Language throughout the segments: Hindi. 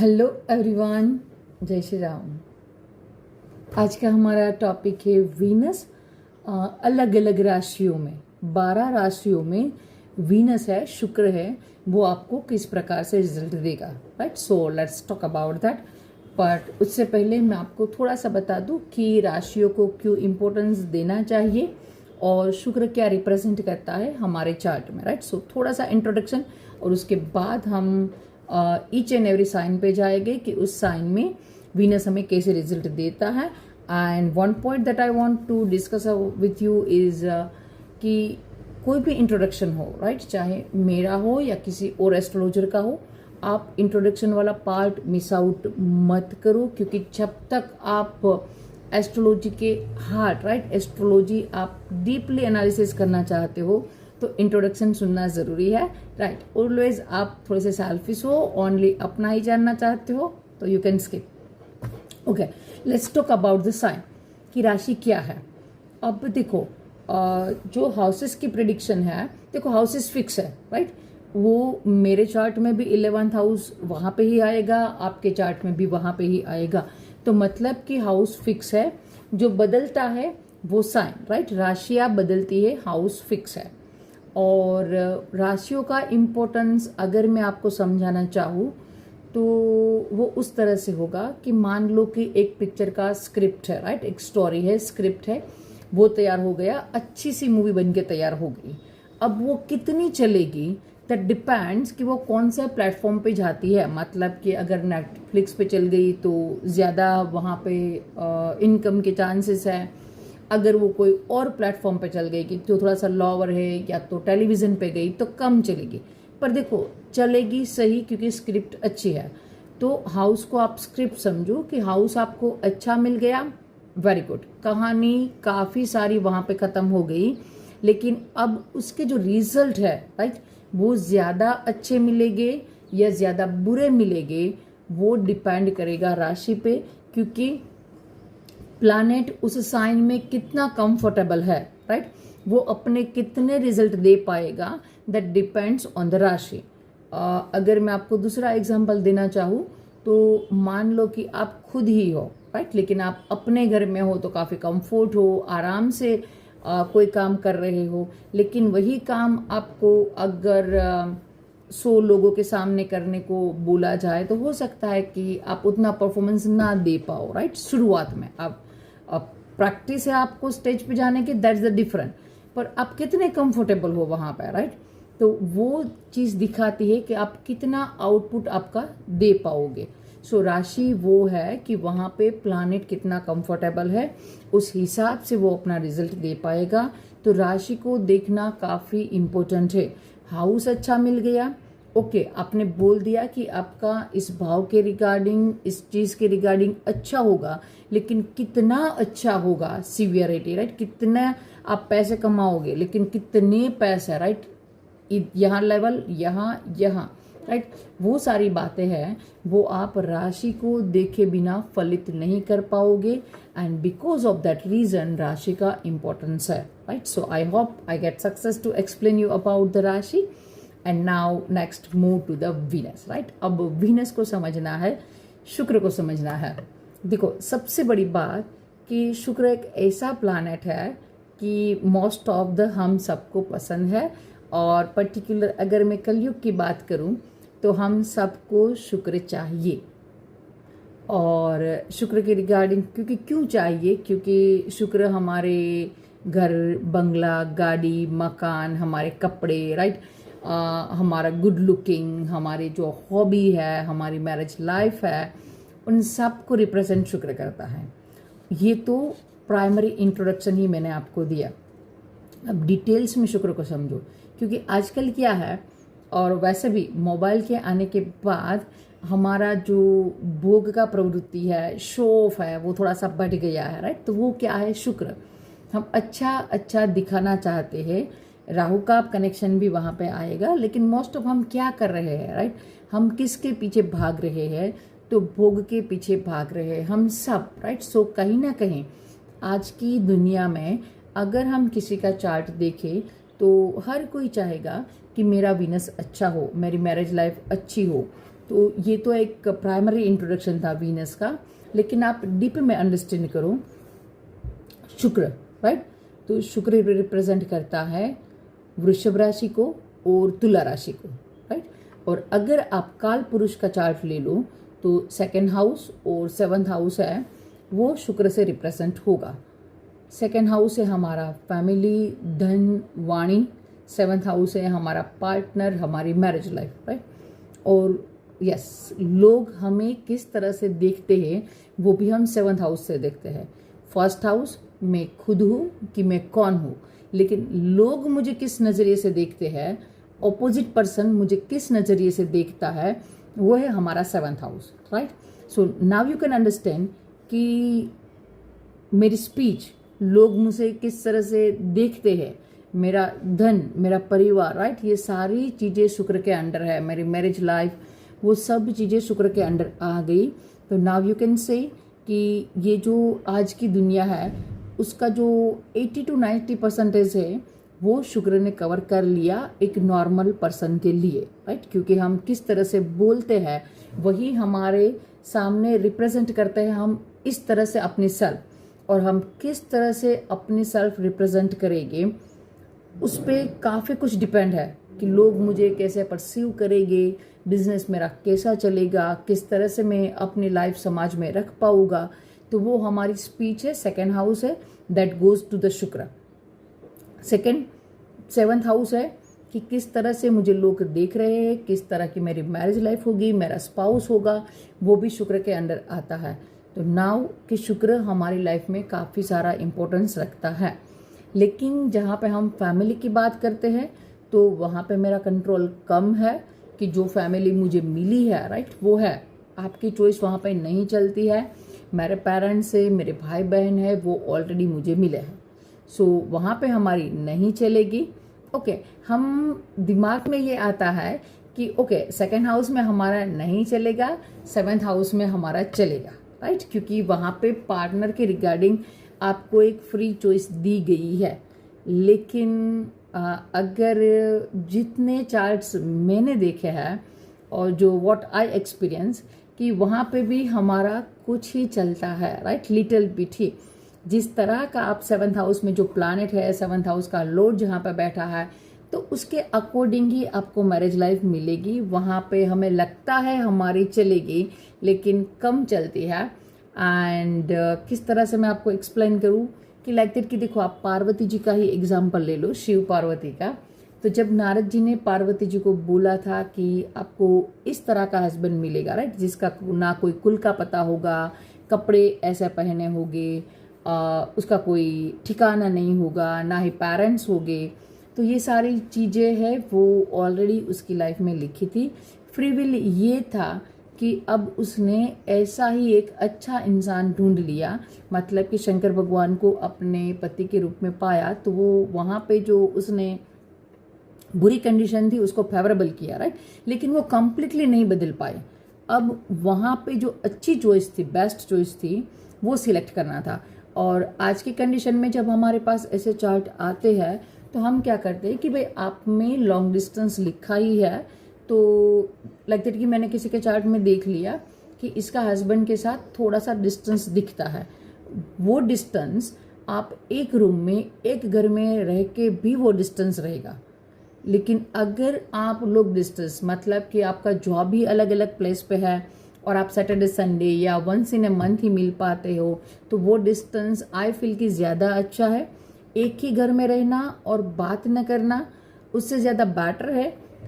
हेलो एवरीवन, जय श्री राम। आज का हमारा टॉपिक है वीनस। अलग अलग राशियों में 12 राशियों में वीनस है, शुक्र है, वो आपको किस प्रकार से रिजल्ट देगा। Right, so let's talk about that. But उससे पहले मैं आपको थोड़ा सा बता दूं कि राशियों को क्यों इम्पोर्टेंस देना चाहिए और शुक्र क्या रिप्रेजेंट करता है हमारे चार्ट में। राइट, सो थोड़ा सा इंट्रोडक्शन और उसके बाद हम ईच एंड एवरी साइन पे जाएंगे कि उस साइन में वीनस हमें कैसे रिजल्ट देता है। And one point that I want to discuss with you is कि कोई भी इंट्रोडक्शन हो, राइट, चाहे मेरा हो या किसी और एस्ट्रोलॉजर का हो, आप इंट्रोडक्शन वाला पार्ट मिस आउट मत करो, क्योंकि जब तक आप एस्ट्रोलॉजी के हार्ट, राइट, एस्ट्रोलॉजी आप डीपली एनालिसिस करना चाहते हो तो इंट्रोडक्शन सुनना जरूरी है। राइट, ऑलवेज आप थोड़े से सेल्फिश हो, ओनली अपना ही जानना चाहते हो तो you can skip. Okay, let's talk about the sign कि राशि क्या है। अब देखो, जो हाउसेस की प्रिडिक्शन है, देखो हाउसेस फिक्स है, राइट, वो मेरे चार्ट में भी 11th हाउस वहां पे ही आएगा, आपके चार्ट में भी वहां पे ही आएगा। तो मतलब कि हाउस फिक्स है, जो बदलता है वो साइन, राइट, राशियां बदलती है, हाउस फिक्स है। और राशियों का इम्पोर्टेंस अगर मैं आपको समझाना चाहूँ तो वो उस तरह से होगा कि मान लो कि एक पिक्चर का स्क्रिप्ट है, राइट, एक स्टोरी है, स्क्रिप्ट है, वो तैयार हो गया, अच्छी सी मूवी बन के तैयार हो गई। अब वो कितनी चलेगी दैट डिपेंड्स कि वो कौन सा प्लेटफॉर्म पे जाती है। मतलब कि अगर नेटफ्लिक्स पे चल गई तो ज़्यादा वहाँ पे इनकम के चांसेस है, अगर वो कोई और प्लेटफॉर्म पे चल गई कि जो थोड़ा सा लॉवर है या तो टेलीविज़न पे गई तो कम चलेगी। पर देखो चलेगी सही, क्योंकि स्क्रिप्ट अच्छी है। तो हाउस को आप स्क्रिप्ट समझो कि हाउस आपको अच्छा मिल गया, वेरी गुड, कहानी काफ़ी सारी वहाँ पे ख़त्म हो गई, लेकिन अब उसके जो रिजल्ट है, राइट, वो ज़्यादा अच्छे मिलेंगे या ज़्यादा बुरे मिलेंगे, वो डिपेंड करेगा राशि पे, क्योंकि प्लैनेट उस साइन में कितना कंफर्टेबल है, राइट, वो अपने कितने रिजल्ट दे पाएगा, दैट डिपेंड्स ऑन द राशि। अगर मैं आपको दूसरा एग्जांपल देना चाहूँ तो मान लो कि आप खुद ही हो, राइट, लेकिन आप अपने घर में हो तो काफ़ी कंफर्ट हो, आराम से कोई काम कर रहे हो, लेकिन वही काम आपको अगर 100 लोगों के सामने करने को बोला जाए तो हो सकता है कि आप उतना परफॉर्मेंस ना दे पाओ, राइट, शुरुआत में। आप प्रैक्टिस है आपको स्टेज पे जाने की, दैट्स द डिफरेंट, पर आप कितने कंफर्टेबल हो वहां पे, राइट, तो वो चीज दिखाती है कि आप कितना आउटपुट आपका दे पाओगे। सो राशि वो है कि वहां पे प्लैनेट कितना कंफर्टेबल है, उस हिसाब से वो अपना रिजल्ट दे पाएगा। तो राशि को देखना काफी इंपॉर्टेंट है। हाउस अच्छा मिल गया, ओके, आपने बोल दिया कि आपका इस भाव के रिगार्डिंग, इस चीज के रिगार्डिंग अच्छा होगा, लेकिन कितना अच्छा होगा, सीवियरिटी, राइट, कितना आप पैसे कमाओगे, लेकिन कितने पैसे, राइट, यहाँ लेवल, यहाँ, राइट, वो सारी बातें हैं, वो आप राशि को देखे बिना फलित नहीं कर पाओगे। And because of that reason राशि का इंपॉर्टेंस है, right. So I hope I get success to explain you about the राशि। And now next move to the Venus, right. अब वीनस को समझना है, शुक्र को समझना है। देखो सबसे बड़ी बात कि शुक्र एक ऐसा प्लैनेट है कि मोस्ट ऑफ द हम सबको पसंद है, और पर्टिकुलर अगर मैं कलयुग की बात करूं तो हम सबको शुक्र चाहिए। और शुक्र के रिगार्डिंग क्यों चाहिए, क्योंकि शुक्र हमारे घर, बंगला, गाड़ी, मकान, हमारे कपड़े, राइट, हमारा गुड लुकिंग, हमारी जो हॉबी है, हमारी मैरिज लाइफ है, उन सब को रिप्रेजेंट शुक्र करता है। ये तो प्राइमरी इंट्रोडक्शन ही मैंने आपको दिया। अब डिटेल्स में शुक्र को समझो, क्योंकि आजकल क्या है, और वैसे भी मोबाइल के आने के बाद हमारा जो भोग का प्रवृत्ति है, शो ऑफ है, वो थोड़ा सा बढ़ गया है, राइट। तो वो क्या है, शुक्र। हम अच्छा दिखाना चाहते हैं, राहु का कनेक्शन भी वहाँ पे आएगा, लेकिन मोस्ट ऑफ हम क्या कर रहे हैं, राइट, हम किसके पीछे भाग रहे हैं, तो भोग के पीछे भाग रहे हैं हम सब, राइट। सो कहीं ना कहीं आज की दुनिया में अगर हम किसी का चार्ट देखें तो हर कोई चाहेगा कि मेरा वीनस अच्छा हो, मेरी मैरिज लाइफ अच्छी हो, तो ये तो एक प्राइमरी इंट्रोडक्शन था वीनस का, लेकिन आप डीप में अंडरस्टैंड करो शुक्र, राइट। तो शुक्र रिप्रेजेंट करता है वृषभ राशि को और तुला राशि को, राइट। और अगर आप काल पुरुष का चार्ट ले लो तो 2nd हाउस और 7th हाउस है वो शुक्र से रिप्रेजेंट होगा। 2nd हाउस है हमारा फैमिली, धन, वाणी। 7th हाउस है हमारा पार्टनर, हमारी मैरिज लाइफ, राइट। और यस, लोग हमें किस तरह से देखते हैं वो भी हम 7th हाउस से देखते हैं। 1st हाउस मैं खुद हूँ कि मैं कौन हूँ, लेकिन लोग मुझे किस नज़रिए से देखते हैं, ऑपोजिट पर्सन मुझे किस नज़रिए से देखता है, वो है हमारा 7th house, right. So now you can understand कि मेरी स्पीच, लोग मुझे किस तरह से देखते हैं, मेरा धन, मेरा परिवार, राइट, ये सारी चीज़ें शुक्र के अंडर है। मेरी मैरिज लाइफ, वो सब चीज़ें शुक्र के अंडर आ गई। तो नाउ यू कैन से कि ये जो आज की दुनिया है उसका जो 80 to 90% है वो शुक्र ने कवर कर लिया एक नॉर्मल पर्सन के लिए, राइट। क्योंकि हम किस तरह से बोलते हैं वही हमारे सामने रिप्रेजेंट करते हैं हम इस तरह से अपनी सेल्फ, और हम किस तरह से अपनी सेल्फ रिप्रेजेंट करेंगे उस पर काफ़ी कुछ डिपेंड है कि लोग मुझे कैसे परसीव करेंगे, बिजनेस मेरा कैसा चलेगा, किस तरह से मैं अपनी लाइफ समाज में रख पाऊंगा। तो वो हमारी स्पीच है, 2nd हाउस है, दैट गोज टू द शुक्र। 7th हाउस है कि किस तरह से मुझे लोग देख रहे हैं, किस तरह की मेरी मैरिज लाइफ होगी, मेरा स्पाउस होगा, वो भी शुक्र के अंडर आता है। तो नाउ कि शुक्र हमारी लाइफ में काफ़ी सारा इम्पोर्टेंस रखता है। लेकिन जहाँ पे हम फैमिली की बात करते हैं तो वहाँ पे मेरा कंट्रोल कम है कि जो फैमिली मुझे मिली है, राइट, वो है। आपकी चॉइस वहाँ पे नहीं चलती है। मेरे पेरेंट्स से, मेरे भाई बहन है, वो ऑलरेडी मुझे मिले हैं। सो वहाँ पे हमारी नहीं चलेगी। ओके, हम दिमाग में ये आता है कि ओके 2nd हाउस में हमारा नहीं चलेगा, 7th हाउस में हमारा चलेगा, राइट। क्योंकि वहाँ पे पार्टनर के रिगार्डिंग आपको एक फ्री चॉइस दी गई है। लेकिन अगर जितने चार्ट्स मैंने देखे हैं और जो व्हाट आई एक्सपीरियंस कि वहाँ पे भी हमारा कुछ ही चलता है, राइट, लिटिल बिट ही। जिस तरह का आप 7th हाउस में जो प्लैनेट है, 7th हाउस का लॉर्ड जहाँ पे बैठा है, तो उसके अकॉर्डिंग ही आपको मैरिज लाइफ मिलेगी। वहाँ पे हमें लगता है हमारी चलेगी, लेकिन कम चलती है। एंड किस तरह से मैं आपको एक्सप्लेन करूँ कि लाइक दैट कि देखो, आप पार्वती जी का ही एग्जाम्पल ले लो, शिव पार्वती का। तो जब नारद जी ने पार्वती जी को बोला था कि आपको इस तरह का हस्बैंड मिलेगा, राइट, जिसका ना कोई कुल का पता होगा, कपड़े ऐसे पहने होंगे, उसका कोई ठिकाना नहीं होगा, ना ही पेरेंट्स होंगे, तो ये सारी चीज़ें हैं वो ऑलरेडी उसकी लाइफ में लिखी थी। फ्री विल ये था कि अब उसने ऐसा ही एक अच्छा इंसान ढूंढ लिया, मतलब कि शंकर भगवान को अपने पति के रूप में पाया, तो वो वहाँ पे जो उसने बुरी कंडीशन थी उसको फेवरेबल किया, राइट। लेकिन वो कम्प्लीटली नहीं बदल पाए। अब वहाँ पे जो अच्छी चॉइस थी, बेस्ट चॉइस थी, वो सिलेक्ट करना था। और आज की कंडीशन में जब हमारे पास ऐसे चार्ट आते हैं तो हम क्या करते हैं कि भाई आप में लॉन्ग डिस्टेंस लिखा ही है, तो लाइक दैट कि मैंने किसी के चार्ट में देख लिया कि इसका हस्बैंड के साथ थोड़ा सा डिस्टेंस दिखता है। वो डिस्टेंस आप एक रूम में, एक घर में रह के भी वो डिस्टेंस रहेगा। लेकिन अगर आप लोग डिस्टेंस, मतलब कि आपका जॉब ही अलग अलग प्लेस पे है और आप सैटरडे संडे या वंस इन ए मंथ ही मिल पाते हो, तो वो डिस्टेंस आई फील कि ज़्यादा अच्छा है। एक ही घर में रहना और बात न करना उससे ज़्यादा बेटर है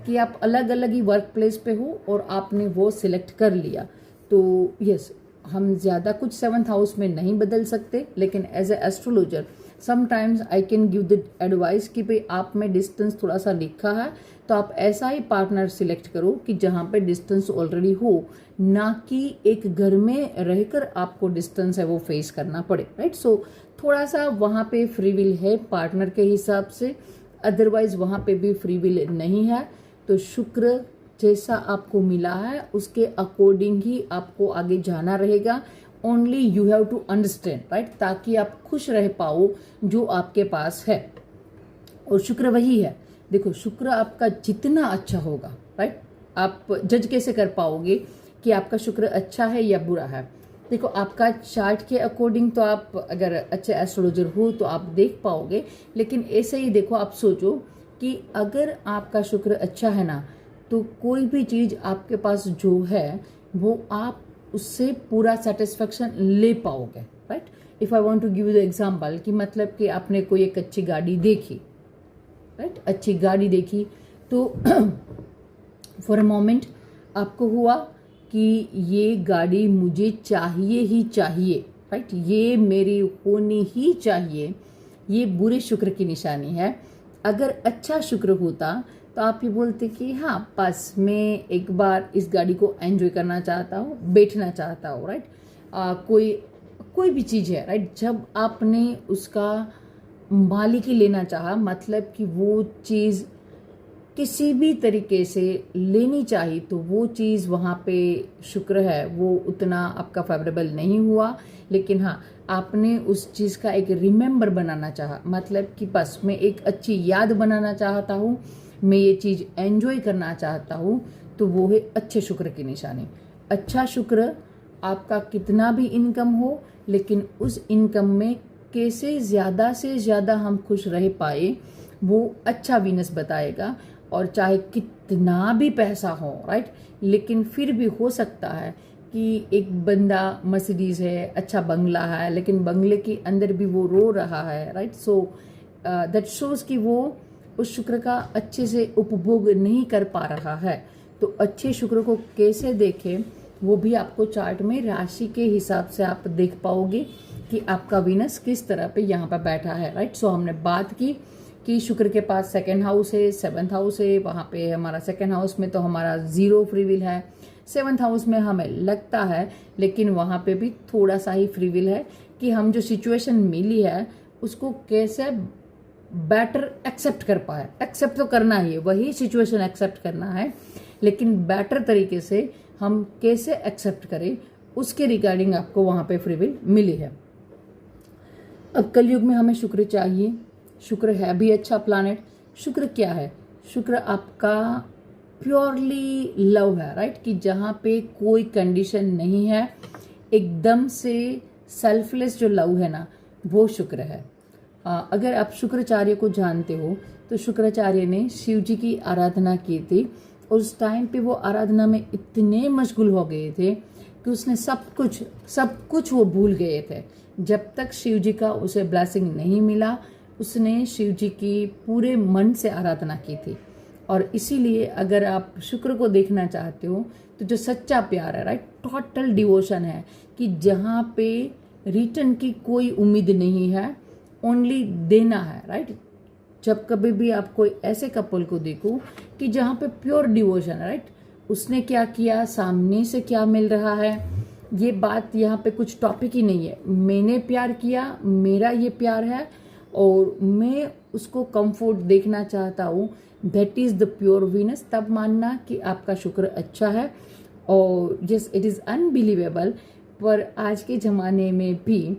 कि आप अलग अलग ही वर्क प्लेस पे हो और आपने वो सिलेक्ट कर लिया। तो यस, हम ज़्यादा कुछ 7th हाउस में नहीं बदल सकते, लेकिन as a astrologer sometimes I can give the advice कि भाई आप में डिस्टेंस थोड़ा सा लिखा है तो आप ऐसा ही पार्टनर सिलेक्ट करो कि जहाँ पे डिस्टेंस ऑलरेडी हो, ना कि एक घर में रहकर आपको डिस्टेंस है वो फेस करना पड़े, राइट। सो थोड़ा सा वहाँ पे फ्री विल है पार्टनर के हिसाब से, अदरवाइज वहाँ पे भी फ्री विल नहीं है। तो शुक्र जैसा आपको मिला है उसके अकॉर्डिंग ही आपको आगे जाना रहेगा। Only you have to understand, right, ताकि आप खुश रह पाओ जो आपके पास है। और शुक्र वही है, देखो शुक्र आपका जितना अच्छा होगा, राइट, आप जज कैसे कर पाओगे कि आपका शुक्र अच्छा है या बुरा है? देखो, आपका चार्ट के अकॉर्डिंग तो आप अगर अच्छे एस्ट्रोलॉजर हो तो आप देख पाओगे, लेकिन ऐसे ही देखो, आप सोचो कि अगर आपका शुक्र अच्छा है ना, तो कोई भी चीज़ आपके पास जो है वो आप उससे पूरा सेटिस्फेक्शन ले पाओगे, right? If I want to give you the example कि मतलब कि आपने कोई एक अच्छी गाड़ी देखी, राइट? अच्छी गाड़ी देखी तो फॉर अ मोमेंट आपको हुआ कि ये गाड़ी मुझे चाहिए ही चाहिए, राइट? ये मेरी होनी ही चाहिए। ये बुरे शुक्र की निशानी है। अगर अच्छा शुक्र होता तो आप ये बोलते कि हाँ, बस मैं एक बार इस गाड़ी को एंजॉय करना चाहता हूँ, बैठना चाहता हूँ, राइट? कोई भी चीज़ है, राइट? जब आपने उसका मालिकी लेना चाहा, मतलब कि वो चीज़ किसी भी तरीके से लेनी चाहिए, तो वो चीज़ वहाँ पे शुक्र है वो उतना आपका फेवरेबल नहीं हुआ। लेकिन हाँ, आपने उस चीज़ का एक रिमेंबर बनाना चाहा, मतलब कि बस मैं एक अच्छी याद बनाना चाहता हूँ, मैं ये चीज़ एंजॉय करना चाहता हूँ, तो वो है अच्छे शुक्र की निशानी। अच्छा शुक्र आपका कितना भी इनकम हो, लेकिन उस इनकम में कैसे ज़्यादा से ज़्यादा हम खुश रह पाए, वो अच्छा वीनस बताएगा। और चाहे कितना भी पैसा हो, राइट, लेकिन फिर भी हो सकता है कि एक बंदा मर्सिडीज़ है, अच्छा बंगला है, लेकिन बंगले के अंदर भी वो रो रहा है, राइट? सो दैट शोज़ कि वो उस शुक्र का अच्छे से उपभोग नहीं कर पा रहा है। तो अच्छे शुक्र को कैसे देखें, वो भी आपको चार्ट में राशि के हिसाब से आप देख पाओगे कि आपका वीनस किस तरह पे यहाँ पर बैठा है, राइट? सो हमने बात की कि शुक्र के पास सेकंड हाउस है, सेवन्थ हाउस है, वहाँ पे हमारा सेकंड हाउस में तो हमारा 0 फ्री विल है, सेवन्थ हाउस में हमें लगता है, लेकिन वहाँ पे भी थोड़ा सा ही फ्री विल है कि हम जो सिचुएशन मिली है उसको कैसे बेटर एक्सेप्ट कर पाए। एक्सेप्ट तो करना ही है, वही सिचुएशन एक्सेप्ट करना है, लेकिन बेटर तरीके से हम कैसे एक्सेप्ट करें उसके रिगार्डिंग आपको वहाँ पे फ्री विल मिली है। अब कलयुग में हमें शुक्र चाहिए। शुक्र है भी अच्छा प्लानेट। शुक्र क्या है? शुक्र आपका प्योरली लव है, राइट? कि जहाँ पे कोई कंडीशन नहीं है, एकदम से सेल्फलेस जो लव है ना, वो शुक्र है। अगर आप शुक्राचार्य को जानते हो तो शुक्राचार्य ने शिव जी की आराधना की थी। उस टाइम पे वो आराधना में इतने मशगूल हो गए थे कि उसने सब कुछ वो भूल गए थे। जब तक शिव जी का उसे ब्लेसिंग नहीं मिला, उसने शिव जी की पूरे मन से आराधना की थी। और इसीलिए अगर आप शुक्र को देखना चाहते हो तो जो सच्चा प्यार है, राइट, टोटल डिवोशन है, कि जहाँ पे रिटर्न की कोई उम्मीद नहीं है, ओनली देना है, राइट? जब कभी भी आप कोई ऐसे कपल को देखो कि जहाँ पे प्योर डिवोशन है, राइट, उसने क्या किया, सामने से क्या मिल रहा है, ये बात यहाँ पे कुछ टॉपिक ही नहीं है। मैंने प्यार किया, मेरा ये प्यार है और मैं उसको कंफर्ट देखना चाहता हूँ, that is the pure Venus. तब मानना कि आपका शुक्र अच्छा है। और यस, इट इज़ अनबिलीवेबल, पर आज के ज़माने में भी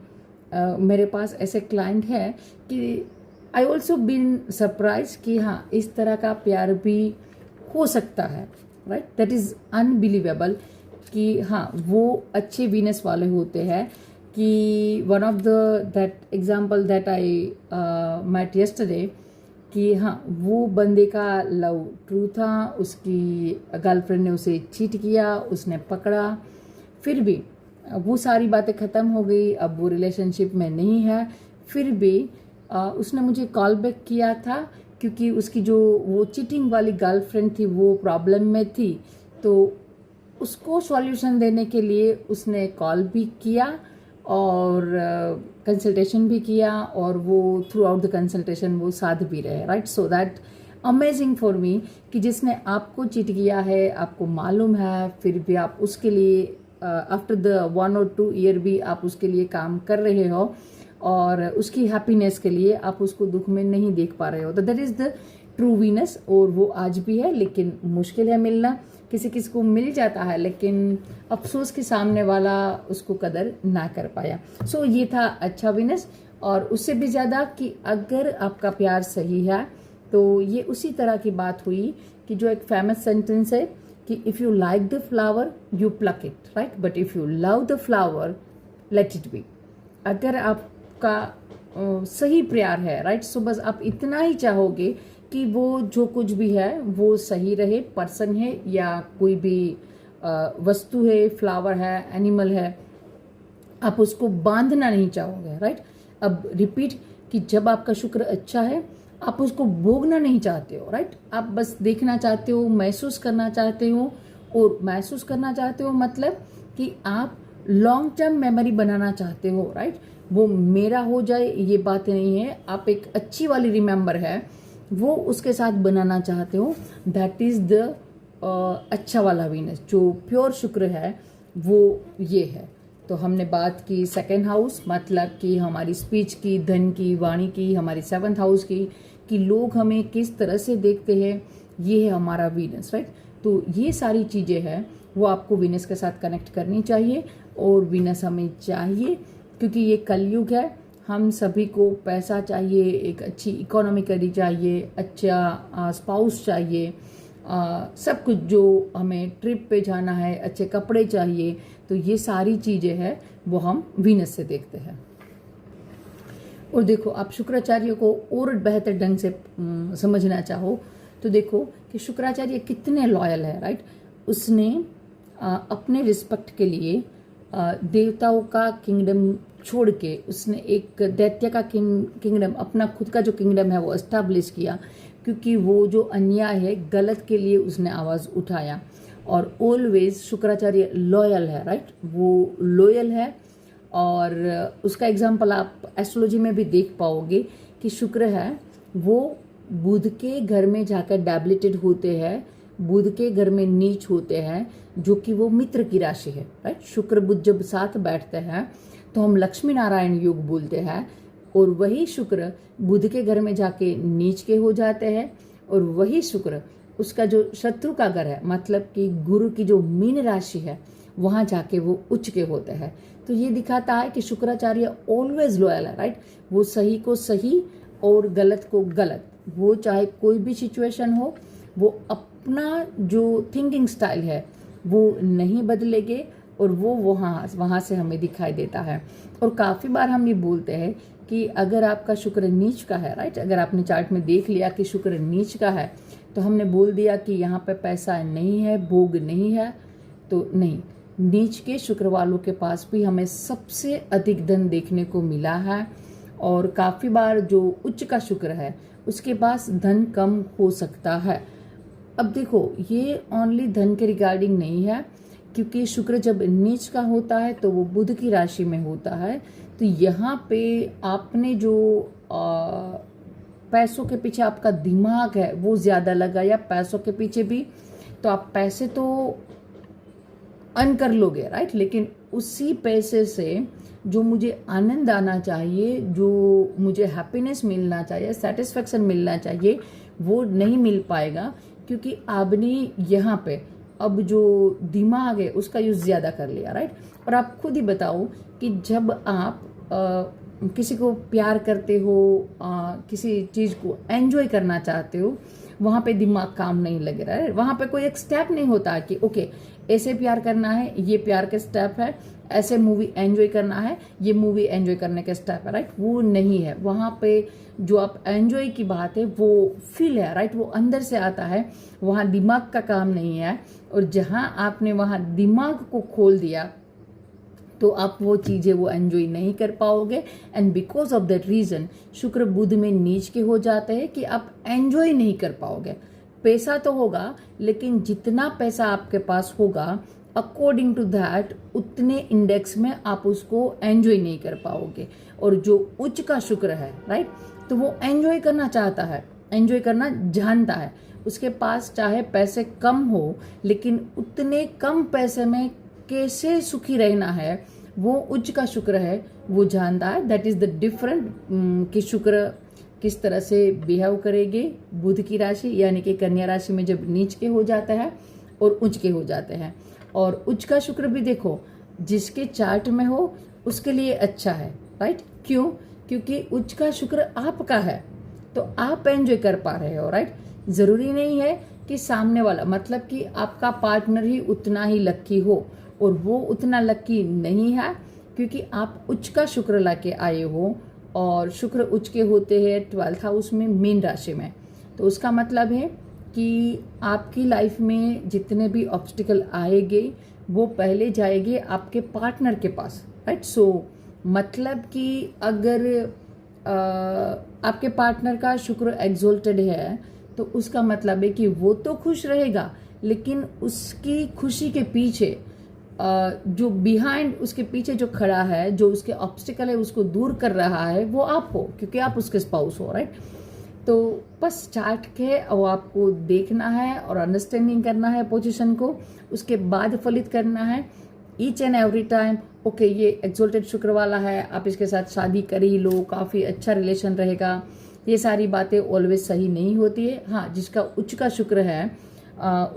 मेरे पास ऐसे क्लाइंट है कि आई ऑल्सो बीन सरप्राइज कि हाँ, इस तरह का प्यार भी हो सकता है, राइट? दैट इज़ अनबिलीवेबल कि हाँ, वो अच्छे वीनस वाले होते हैं। कि one of the that example that I met yesterday, कि हाँ, वो बंदे का लव ट्रू था, उसकी गर्लफ्रेंड ने उसे चीट किया, उसने पकड़ा, फिर भी वो सारी बातें ख़त्म हो गई, अब वो रिलेशनशिप में नहीं है। फिर भी उसने मुझे कॉल बैक किया था, क्योंकि उसकी जो वो चीटिंग वाली गर्लफ्रेंड थी वो प्रॉब्लम में थी, तो उसको सॉल्यूशन देने के लिए उसने कॉल भी किया और कंसल्टेशन भी किया, और वो थ्रू आउट द कंसल्टेशन वो साथ भी रहे, right? So that amazing for me कि जिसने आपको चीट किया है, आपको मालूम है, फिर भी आप उसके लिए आफ्टर द 1 or 2 ईयर भी आप उसके लिए काम कर रहे हो, और उसकी हैप्पीनेस के लिए आप उसको दुख में नहीं देख पा रहे हो। तो that is the true Venus, और वो आज भी है, लेकिन मुश्किल है मिलना। किसी किसी को मिल जाता है, लेकिन अफसोस के सामने वाला उसको कदर ना कर पाया। सो ये था अच्छा वीनस। और उससे भी ज़्यादा कि अगर आपका प्यार सही है, तो ये उसी तरह की बात हुई कि जो एक फेमस सेंटेंस है कि if you like the flower you plug it, right, but if you love the flower let it be. अगर आपका सही प्यार है, राइट, सो बस आप इतना ही चाहोगे कि वो जो कुछ भी है वो सही रहे, पर्सन है या कोई भी वस्तु है, फ्लावर है, एनिमल है, आप उसको बांधना नहीं चाहोगे, राइट। अब रिपीट कि जब आपका शुक्र अच्छा है आप उसको भोगना नहीं चाहते हो, राइट, आप बस देखना चाहते हो, महसूस करना चाहते हो। और महसूस करना चाहते हो मतलब कि आप लॉन्ग टर्म मेमोरी बनाना चाहते हो, राइट, वो मेरा हो जाए ये बात नहीं है, आप एक अच्छी वाली रिमेंबर है वो उसके साथ बनाना चाहते हो। दैट इज द अच्छा वाला वीनस, जो प्योर शुक्र है वो ये है। तो हमने बात की सेकंड हाउस, मतलब कि हमारी स्पीच की, धन की, वाणी की, हमारी सेवंथ हाउस की, कि लोग हमें किस तरह से देखते हैं, ये है हमारा वीनस, राइट। तो ये सारी चीज़ें हैं वो आपको वीनस के साथ कनेक्ट करनी चाहिए, और वीनस हमें चाहिए क्योंकि ये कलयुग है, हम सभी को पैसा चाहिए, एक अच्छी इकोनॉमिकली चाहिए, अच्छा स्पाउस चाहिए, सब कुछ, जो हमें ट्रिप पे जाना है, अच्छे कपड़े चाहिए। तो ये सारी चीज़ें हैं वो हम वीनस से देखते हैं। और देखो, आप शुक्राचार्य को और बेहतर ढंग से समझना चाहो तो देखो कि शुक्राचार्य कितने लॉयल है, राइट। उसने अपने रिस्पेक्ट के लिए देवताओं का किंगडम छोड़ के उसने एक दैत्य का किंगडम, अपना खुद का जो किंगडम है वो एस्टैब्लिश किया, क्योंकि वो जो अन्याय है, गलत के लिए उसने आवाज़ उठाया। और ऑलवेज शुक्राचार्य लॉयल है, राइट, वो लॉयल है। और उसका एग्जाम्पल आप एस्ट्रोलॉजी में भी देख पाओगे कि शुक्र है वो बुध के घर में जाकर डेबिलिटेड होते हैं, बुध के घर में नीच होते हैं, जो कि वो मित्र की राशि है, राइट। शुक्र बुध जब साथ बैठते हैं तो हम लक्ष्मी नारायण योग बोलते हैं, और वही शुक्र बुध के घर में जाके नीच के हो जाते हैं, और वही शुक्र उसका जो शत्रु का घर है, मतलब कि गुरु की जो मीन राशि है, वहां जाके वो उच्च के होते हैं। तो ये दिखाता है कि शुक्राचार्य ऑलवेज लॉयल है, राइट। वो सही को सही और गलत को गलत, वो चाहे कोई भी सिचुएशन हो, वो अपना जो थिंकिंग स्टाइल है वो नहीं बदलेंगे, और वो वहाँ से हमें दिखाई देता है। और काफ़ी बार हम ये बोलते हैं कि अगर आपका शुक्र नीच का है, राइट, अगर आपने चार्ट में देख लिया कि शुक्र नीच का है, तो हमने बोल दिया कि यहाँ पे पैसा नहीं है, भोग नहीं है। तो नहीं, नीच के शुक्र वालों के पास भी हमें सबसे अधिक धन देखने को मिला है। और काफ़ी बार जो उच्च का शुक्र है उसके पास धन कम हो सकता है। अब देखो, ये ओनली धन के रिगार्डिंग नहीं है, क्योंकि शुक्र जब नीच का होता है तो वो बुध की राशि में होता है। तो यहाँ पे आपने जो पैसों के पीछे आपका दिमाग है वो ज़्यादा लगा, या पैसों के पीछे भी, तो आप पैसे तो अर्न कर लोगे, राइट, लेकिन उसी पैसे से जो मुझे आनंद आना चाहिए, जो मुझे हैप्पीनेस मिलना चाहिए, सेटिस्फेक्शन मिलना चाहिए, वो नहीं मिल पाएगा, क्योंकि आपने यहाँ पे अब जो दिमाग है उसका यूज़ ज़्यादा कर लिया, राइट। और आप खुद ही बताओ कि जब आप किसी को प्यार करते हो, किसी चीज़ को एंजॉय करना चाहते हो, वहाँ पे दिमाग काम नहीं लग रहा है, वहाँ पे कोई एक स्टेप नहीं होता कि ओके ऐसे प्यार करना है, ये प्यार के स्टेप है, ऐसे मूवी एंजॉय करना है, ये मूवी एंजॉय करने के स्टेप है, राइट। वो नहीं है वहाँ पे। जो आप एंजॉय की बात है वो फील है, राइट, वो अंदर से आता है, वहाँ दिमाग का काम नहीं है। और जहाँ आपने वहाँ दिमाग को खोल दिया तो आप वो चीज़ें वो एंजॉय नहीं कर पाओगे। And because of that reason शुक्र बुध में नीच के हो जाते हैं कि आप एंजॉय नहीं कर पाओगे। पैसा तो होगा, लेकिन जितना पैसा आपके पास होगा अकॉर्डिंग टू दैट उतने इंडेक्स में आप उसको एंजॉय नहीं कर पाओगे। और जो उच्च का शुक्र है, राइट, तो वो एंजॉय करना चाहता है, एंजॉय करना जानता है। उसके पास चाहे पैसे कम हो, लेकिन उतने कम पैसे में कैसे सुखी रहना है वो उच्च का शुक्र है वो जानता है। दैट इज द डिफरेंट कि शुक्र किस तरह से बिहेव करेंगे बुध की राशि यानी कि कन्या राशि में जब नीच के हो जाता है और उच्च के हो जाते हैं। और उच्च का शुक्र भी देखो जिसके चार्ट में हो उसके लिए अच्छा है, राइट। क्यों? क्योंकि उच्च का शुक्र आपका है तो आप एंजॉय कर पा रहे हो, राइट। जरूरी नहीं है कि सामने वाला, मतलब कि आपका पार्टनर ही उतना ही लकी हो, और वो उतना लकी नहीं है क्योंकि आप उच्च का शुक्र लाके आए हो, और शुक्र उच्च के होते हैं 12th हाउस में, मीन राशि में। तो उसका मतलब है कि आपकी लाइफ में जितने भी ऑब्स्टिकल आएंगे वो पहले जाएंगे आपके पार्टनर के पास, राइट। सो मतलब कि अगर आपके पार्टनर का शुक्र एग्जोल्टेड है तो उसका मतलब है कि वो तो खुश रहेगा, लेकिन उसकी खुशी के पीछे जो बिहाइंड, उसके पीछे जो खड़ा है, जो उसके ऑब्स्टिकल है उसको दूर कर रहा है, वो आप हो, क्योंकि आप उसके स्पाउस हो, राइट। तो बस चार्ट के और आपको देखना है और अंडरस्टैंडिंग करना है पोजीशन को, उसके बाद फलित करना है each and every time. Okay, ये एक्सोल्टेड शुक्र वाला है, आप इसके साथ शादी कर ही लो, काफ़ी अच्छा रिलेशन रहेगा। ये सारी बातें ऑलवेज सही नहीं होती है। हाँ, जिसका उच्च का शुक्र है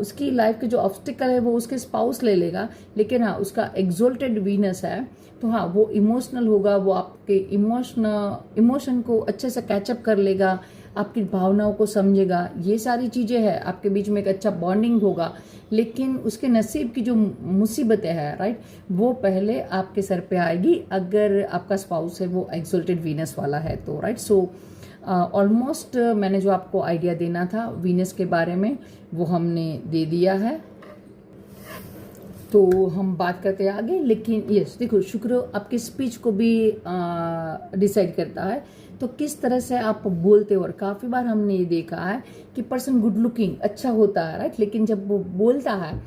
उसकी लाइफ के जो ऑब्स्टिकल है वो उसके स्पाउस ले लेगा, लेकिन हाँ उसका एक्सोल्टेड वीनस है तो हाँ वो इमोशनल होगा, वो आपके इमोशन को अच्छे से कैचअप कर लेगा, आपकी भावनाओं को समझेगा, ये सारी चीज़ें हैं, आपके बीच में एक अच्छा बॉन्डिंग होगा। लेकिन उसके नसीब की जो मुसीबतें हैं, राइट, वो पहले आपके सर पे आएगी अगर आपका स्पाउस है वो एक्सोल्टेड वीनस वाला है तो, राइट। सो ऑलमोस्ट मैंने जो आपको आइडिया देना था वीनस के बारे में वो हमने दे दिया है। तो हम बात करते हैं आगे। लेकिन यस, देखो, शुक्र आपकी स्पीच को भी डिसाइड करता है, तो किस तरह से आप बोलते हो। और काफ़ी बार हमने ये देखा है कि पर्सन गुड लुकिंग अच्छा होता है, राइट, लेकिन जब वो बोलता है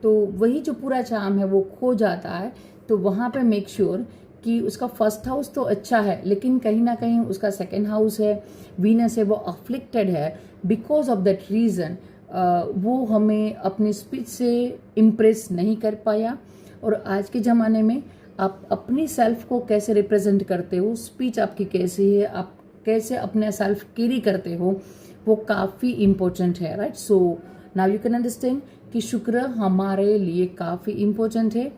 तो वही जो पूरा चार्म है वो खो जाता है। तो वहाँ पे मेक श्योर कि उसका फर्स्ट हाउस तो अच्छा है, लेकिन कहीं ना कहीं उसका सेकेंड हाउस है, वीनस है, वो अफ्लिक्टेड है। बिकॉज ऑफ दैट रीज़न वो हमें अपनी स्पीच से इम्प्रेस नहीं कर पाया। और आज के ज़माने में आप अपनी सेल्फ को कैसे रिप्रेजेंट करते हो, स्पीच आपकी कैसी है, आप कैसे अपने सेल्फ कैरी करते हो, वो काफ़ी इम्पोर्टेंट है, right. So now you can understand कि शुक्र हमारे लिए काफ़ी इम्पोर्टेंट है।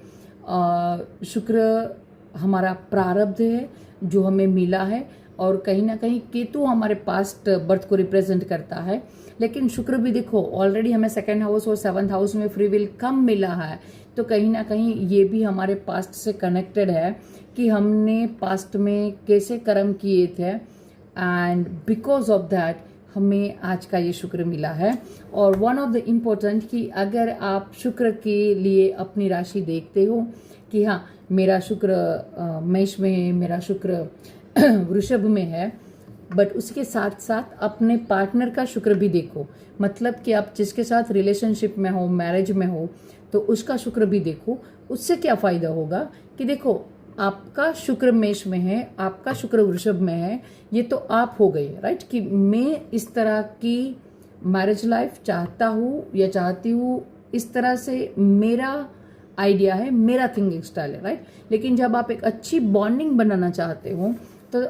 शुक्र हमारा प्रारब्ध है जो हमें मिला है, और कहीं ना कहीं केतु हमारे पास्ट बर्थ को रिप्रेजेंट करता है। लेकिन शुक्र भी देखो ऑलरेडी हमें सेकेंड हाउस और 7th हाउस में फ्री विल कम मिला है, तो कहीं ना कहीं ये भी हमारे पास्ट से कनेक्टेड है कि हमने पास्ट में कैसे कर्म किए थे, एंड बिकॉज ऑफ दैट हमें आज का ये शुक्र मिला है। और वन ऑफ द इम्पोर्टेंट कि अगर आप शुक्र के लिए अपनी राशि देखते हो कि हाँ मेरा शुक्र मेष में है, मेरा शुक्र वृषभ में है, बट उसके साथ साथ अपने पार्टनर का शुक्र भी देखो। मतलब कि आप जिसके साथ रिलेशनशिप में हो, मैरिज में हो, तो उसका शुक्र भी देखो। उससे क्या फ़ायदा होगा कि देखो आपका शुक्र मेष में है, आपका शुक्र वृषभ में है, ये तो आप हो गए, राइट, कि मैं इस तरह की मैरिज लाइफ चाहता हूँ या चाहती हूँ, इस तरह से मेरा आइडिया है, मेरा थिंकिंग स्टाइल है, राइट। लेकिन जब आप एक अच्छी बॉन्डिंग बनाना चाहते हो तो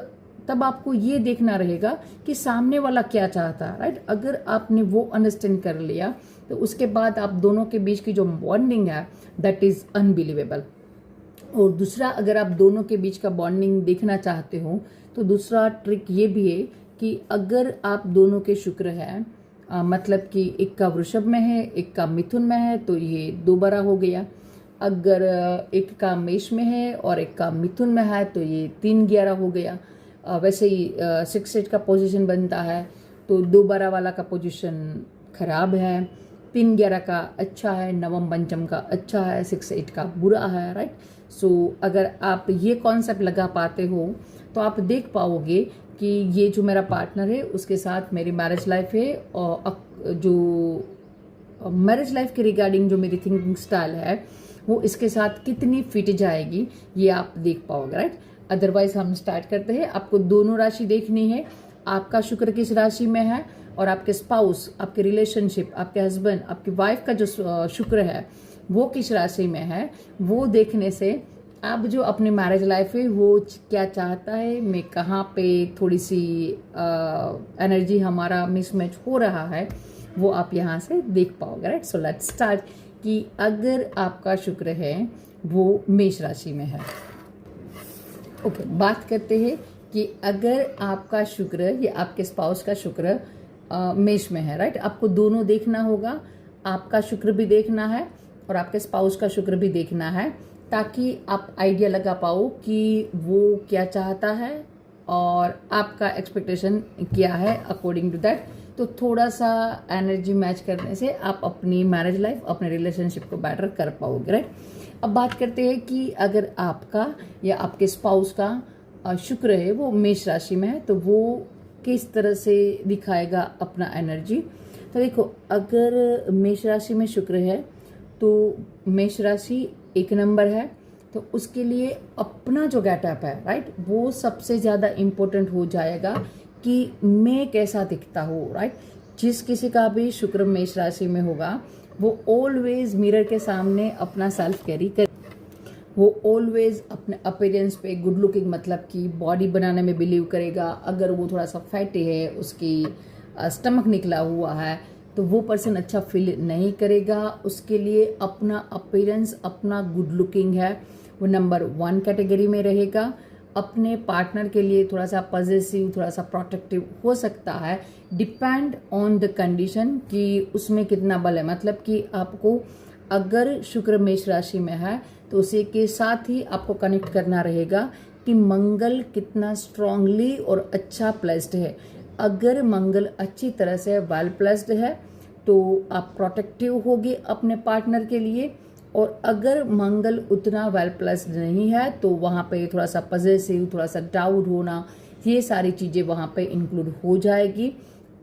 तब आपको ये देखना रहेगा कि सामने वाला क्या चाहता है, राइट। अगर आपने वो अंडरस्टैंड कर लिया तो उसके बाद आप दोनों के बीच की जो बॉन्डिंग है दैट इज अनबिलीवेबल। और दूसरा, अगर आप दोनों के बीच का बॉन्डिंग देखना चाहते हो तो दूसरा ट्रिक ये भी है कि अगर आप दोनों के शुक्र है, मतलब कि एक का वृषभ में है, एक का मिथुन में है, तो ये 2 बड़ा हो गया। अगर एक का मेष में है और एक का मिथुन में है तो ये 3-11 हो गया। वैसे ही 6-8 का पोजीशन बनता है, तो 2 12 वाला का पोजीशन खराब है, 3-11 का अच्छा है, नवम पंचम का अच्छा है, 6-8 का बुरा है, राइट। सो अगर आप ये कॉन्सेप्ट लगा पाते हो तो आप देख पाओगे कि ये जो मेरा पार्टनर है उसके साथ मेरी मैरिज लाइफ है, और जो मैरिज लाइफ के रिगार्डिंग जो मेरी थिंकिंग स्टाइल है वो इसके साथ कितनी फिट जाएगी, ये आप देख पाओगे, राइट। अदरवाइज हम स्टार्ट करते हैं। आपको दोनों राशि देखनी है, आपका शुक्र किस राशि में है और आपके स्पाउस, आपके रिलेशनशिप, आपके हस्बैंड, आपकी वाइफ का जो शुक्र है वो किस राशि में है। वो देखने से आप जो अपनी मैरिज लाइफ है वो क्या चाहता है, मैं कहाँ पे थोड़ी सी एनर्जी हमारा मिसमैच हो रहा है, वो आप यहाँ से देख पाओगे, राइट। सो लेट्स स्टार्ट कि अगर आपका शुक्र है वो मेष राशि में है। ओके, बात करते हैं कि अगर आपका शुक्र या आपके स्पाउस का शुक्र मेष में है, राइट। आपको दोनों देखना होगा, आपका शुक्र भी देखना है और आपके स्पाउस का शुक्र भी देखना है, ताकि आप आइडिया लगा पाओ कि वो क्या चाहता है और आपका एक्सपेक्टेशन क्या है अकॉर्डिंग टू दैट। तो थोड़ा सा एनर्जी मैच करने से आप अपनी मैरिज लाइफ, अपने रिलेशनशिप को बेटर कर पाओगे, राइट। अब बात करते हैं कि अगर आपका या आपके स्पाउस का शुक्र है वो मेष राशि में है, तो वो किस तरह से दिखाएगा अपना एनर्जी। तो देखो, अगर मेष राशि में शुक्र है तो मेष राशि 1 नंबर है, तो उसके लिए अपना जो गेटअप है, राइट, वो सबसे ज़्यादा इम्पोर्टेंट हो जाएगा कि मैं कैसा दिखता हूँ, राइट। जिस किसी का भी शुक्र मेष राशि में होगा वो ऑलवेज मिरर के सामने अपना सेल्फ कैरी कर, वो ऑलवेज अपने अपीयरेंस पे गुड लुकिंग, मतलब कि बॉडी बनाने में बिलीव करेगा। अगर वो थोड़ा सा फैटी है, उसकी स्टमक निकला हुआ है, तो वो पर्सन अच्छा फील नहीं करेगा। उसके लिए अपना अपीयरेंस, अपना गुड लुकिंग है, वो नंबर 1 कैटेगरी में रहेगा। अपने पार्टनर के लिए थोड़ा सा पॉजेसिव, थोड़ा सा प्रोटेक्टिव हो सकता है, डिपेंड ऑन द कंडीशन कि उसमें कितना बल है। मतलब कि आपको अगर शुक्र मेष राशि में है तो उसी के साथ ही आपको कनेक्ट करना रहेगा कि मंगल कितना स्ट्रांगली और अच्छा प्लेस्ड है। अगर मंगल अच्छी तरह से वेल प्लेस्ड है तो आप प्रोटेक्टिव होगे अपने पार्टनर के लिए, और अगर मंगल उतना वेल प्लेस्ड नहीं है तो वहाँ पे थोड़ा सा पॉजेसिव, थोड़ा सा डाउट होना, ये सारी चीज़ें वहाँ पे इंक्लूड हो जाएगी।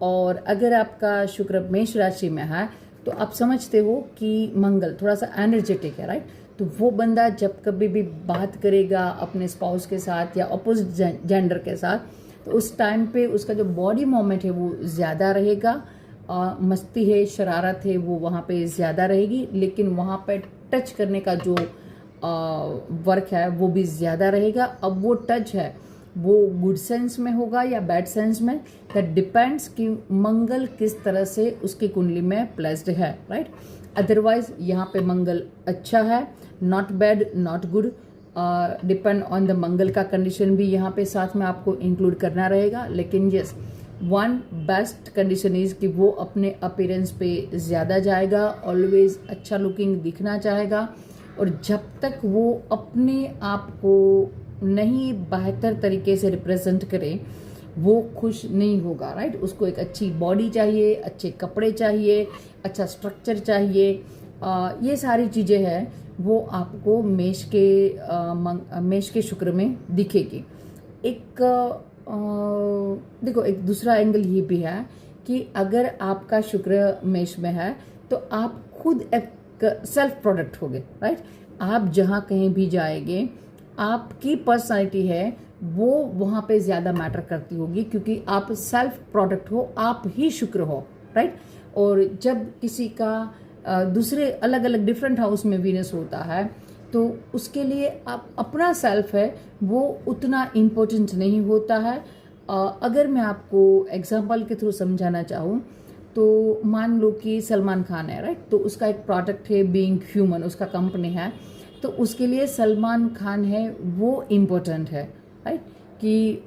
और अगर आपका शुक्र मेष राशि में है तो आप समझते हो कि मंगल थोड़ा सा एनर्जेटिक है, राइट। तो वो बंदा जब कभी भी बात करेगा अपने स्पाउस के साथ या अपोजिट जेंडर के साथ, तो उस टाइम पे उसका जो बॉडी मूवमेंट है वो ज़्यादा रहेगा। मस्ती है, शरारत है, वो वहाँ पे ज़्यादा रहेगी, लेकिन वहाँ पे टच करने का जो वर्क है वो भी ज़्यादा रहेगा। अब वो टच है वो गुड सेंस में होगा या बैड सेंस में, दैट डिपेंड्स कि मंगल किस तरह से उसकी कुंडली में प्लेस्ड है, राइट। अदरवाइज यहाँ पे मंगल अच्छा है, not bad, not good, depend on the Mangal का कंडीशन भी यहाँ पे साथ में आपको इंक्लूड करना रहेगा। लेकिन yes, one best condition is कि वो अपने अपीयरेंस पे ज़्यादा जाएगा, ऑलवेज अच्छा लुकिंग दिखना चाहेगा, और जब तक वो अपने आप को नहीं बेहतर तरीके से रिप्रेजेंट करे वो खुश नहीं होगा, राइट। उसको एक अच्छी बॉडी चाहिए, अच्छे कपड़े चाहिए, अच्छा स्ट्रक्चर चाहिए। ये सारी चीज़ें हैं वो आपको मेष के शुक्र में दिखेगी। एक देखो, एक दूसरा एंगल ये भी है कि अगर आपका शुक्र मेष में है तो आप खुद एक सेल्फ प्रोडक्ट होगे, राइट। आप जहाँ कहीं भी जाएंगे, आपकी पर्सनालिटी है वो वहाँ पे ज़्यादा मैटर करती होगी, क्योंकि आप सेल्फ प्रोडक्ट हो, आप ही शुक्र हो, राइट। और जब किसी का दूसरे अलग अलग डिफरेंट हाउस में वीनस होता है तो उसके लिए आप अपना सेल्फ है वो उतना इम्पोर्टेंट नहीं होता है। अगर मैं आपको एग्जांपल के थ्रू समझाना चाहूँ तो मान लो कि सलमान खान है, राइट। तो उसका एक प्रोडक्ट है बीइंग ह्यूमन, उसका कंपनी है, तो उसके लिए सलमान खान है वो इम्पोर्टेंट है, राइट, कि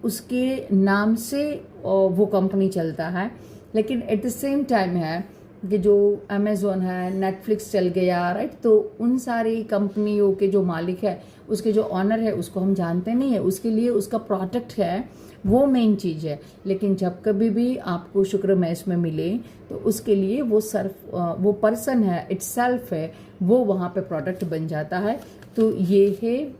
उसके नाम से वो कंपनी चलता है। लेकिन एट द सेम टाइम है कि जो अमेज़ॉन है, नेटफ्लिक्स चल गया, राइट, तो उन सारी कंपनियों के जो मालिक है, उसके जो ऑनर है, उसको हम जानते नहीं है, उसके लिए उसका प्रोडक्ट है वो मेन चीज़ है। लेकिन जब कभी भी आपको शुक्र मेष में मिले तो उसके लिए वो पर्सन है, इटसेल्फ है, वो वहाँ पे प्रोडक्ट बन जाता है। तो ये है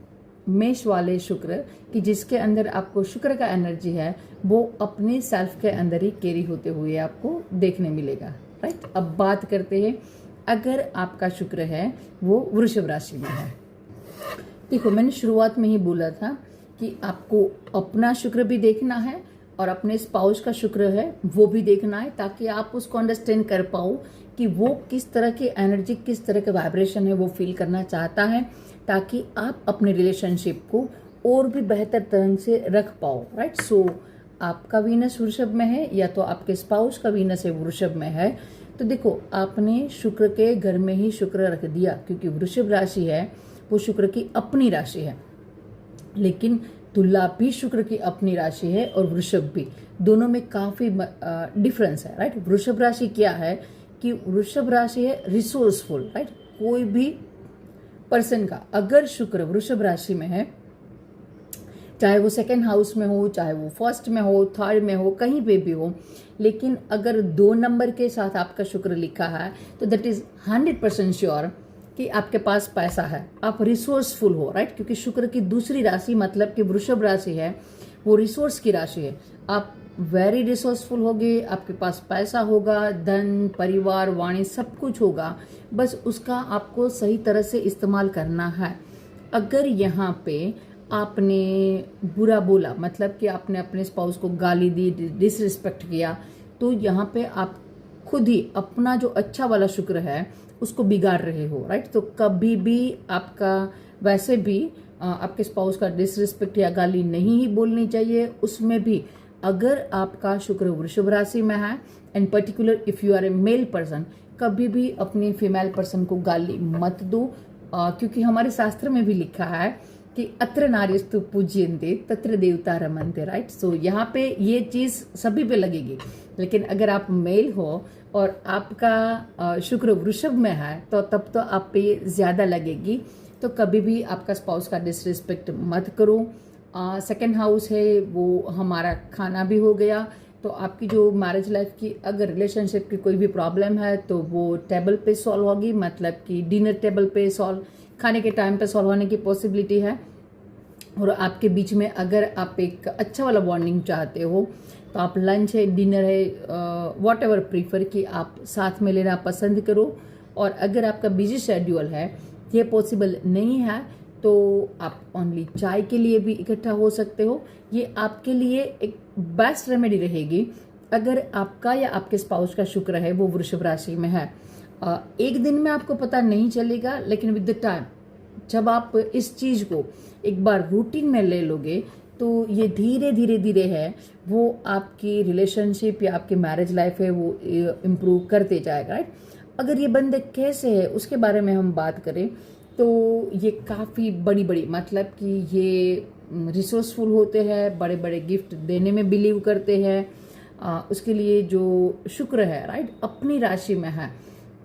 मेष वाले शुक्र कि जिसके अंदर आपको शुक्र का एनर्जी है वो अपने सेल्फ के अंदर ही कैरी होते हुए आपको देखने मिलेगा, राइट। अब बात करते हैं अगर आपका शुक्र है वो वृषभ राशि में है। देखो, मैंने शुरुआत में ही बोला था कि आपको अपना शुक्र भी देखना है और अपने स्पाउस का शुक्र है वो भी देखना है, ताकि आप उसको अंडरस्टैंड कर पाओ कि वो किस तरह की एनर्जी, किस तरह का वाइब्रेशन है वो फील करना चाहता है, ताकि आप अपने रिलेशनशिप को और भी बेहतर तरह से रख पाओ, राइट। सो आपका वीनस वृषभ में है या तो आपके स्पाउस का वीनस है वृषभ में है, तो देखो आपने शुक्र के घर में ही शुक्र रख दिया, क्योंकि वृषभ राशि है वो शुक्र की अपनी राशि है। लेकिन तुला भी शुक्र की अपनी राशि है और वृषभ भी, दोनों में काफी डिफरेंस है, राइट। वृषभ राशि क्या है कि वृषभ राशि है रिसोर्सफुल, राइट। कोई भी पर्सन का अगर शुक्र वृषभ राशि में है, चाहे वो सेकेंड हाउस में हो, चाहे वो फर्स्ट में हो, थर्ड में हो, कहीं पे भी हो, लेकिन अगर 2 नंबर के साथ आपका शुक्र लिखा है तो दैट इज 100% श्योर कि आपके पास पैसा है, आप रिसोर्सफुल हो, राइट। क्योंकि शुक्र की दूसरी राशि मतलब कि वृषभ राशि है, वो रिसोर्स की राशि है। आप वेरी रिसोर्सफुल होगे, आपके पास पैसा होगा, धन, परिवार, वाणी सब कुछ होगा, बस उसका आपको सही तरह से इस्तेमाल करना है। अगर यहाँ पे आपने बुरा बोला, मतलब कि आपने अपने स्पाउस को गाली दी, डिसरिस्पेक्ट किया, तो यहाँ पे आप खुद ही अपना जो अच्छा वाला शुक्र है उसको बिगाड़ रहे हो, राइट। तो कभी भी आपका वैसे भी आपके स्पाउस का डिसरिस्पेक्ट या गाली नहीं ही बोलनी चाहिए। उसमें भी अगर आपका शुक्र वृषभ राशि में है and particular if you are a male person, कभी भी अपनी फीमेल पर्सन को गाली मत दो, क्योंकि हमारे शास्त्र में भी लिखा है कि अत्र नार्यस्तु पूज्यन्ते तत्र देवता रमन्ते, राइट। सो यहाँ पे ये चीज सभी पे लगेगी, लेकिन अगर आप मेल हो और आपका शुक्र वृषभ में है तो तब तो आप पे ज्यादा लगेगी। तो कभी भी आपका स्पाउस का डिसरिस्पेक्ट मत करो। सेकेंड हाउस है वो हमारा खाना भी हो गया, तो आपकी जो मैरिज लाइफ की अगर रिलेशनशिप की कोई भी प्रॉब्लम है तो वो टेबल पे सॉल्व होगी, मतलब कि डिनर टेबल पे सॉल्व, खाने के टाइम पे सॉल्व होने की पॉसिबिलिटी है। और आपके बीच में अगर आप एक अच्छा वाला बॉन्डिंग चाहते हो तो आप लंच है, डिनर है, वॉट एवर प्रीफर कि आप साथ में लेना पसंद करो। और अगर आपका बिजी शेड्यूल है, ये पॉसिबल नहीं है, तो आप ओनली चाय के लिए भी इकट्ठा हो सकते हो। ये आपके लिए एक बेस्ट रेमेडी रहेगी अगर आपका या आपके स्पाउस का शुक्र है वो वृषभ राशि में है। एक दिन में आपको पता नहीं चलेगा, लेकिन विद द टाइम जब आप इस चीज को एक बार रूटीन में ले लोगे तो ये धीरे धीरे धीरे है वो आपकी रिलेशनशिप या आपकी मैरिज लाइफ है वो इम्प्रूव करते जाएगा, राइट। अगर ये बंदे कैसे है उसके बारे में हम बात करें तो ये काफ़ी बड़ी बड़ी, मतलब कि ये रिसोर्सफुल होते हैं, बड़े बड़े गिफ्ट देने में बिलीव करते हैं। उसके लिए जो शुक्र है, राइट, अपनी राशि में है,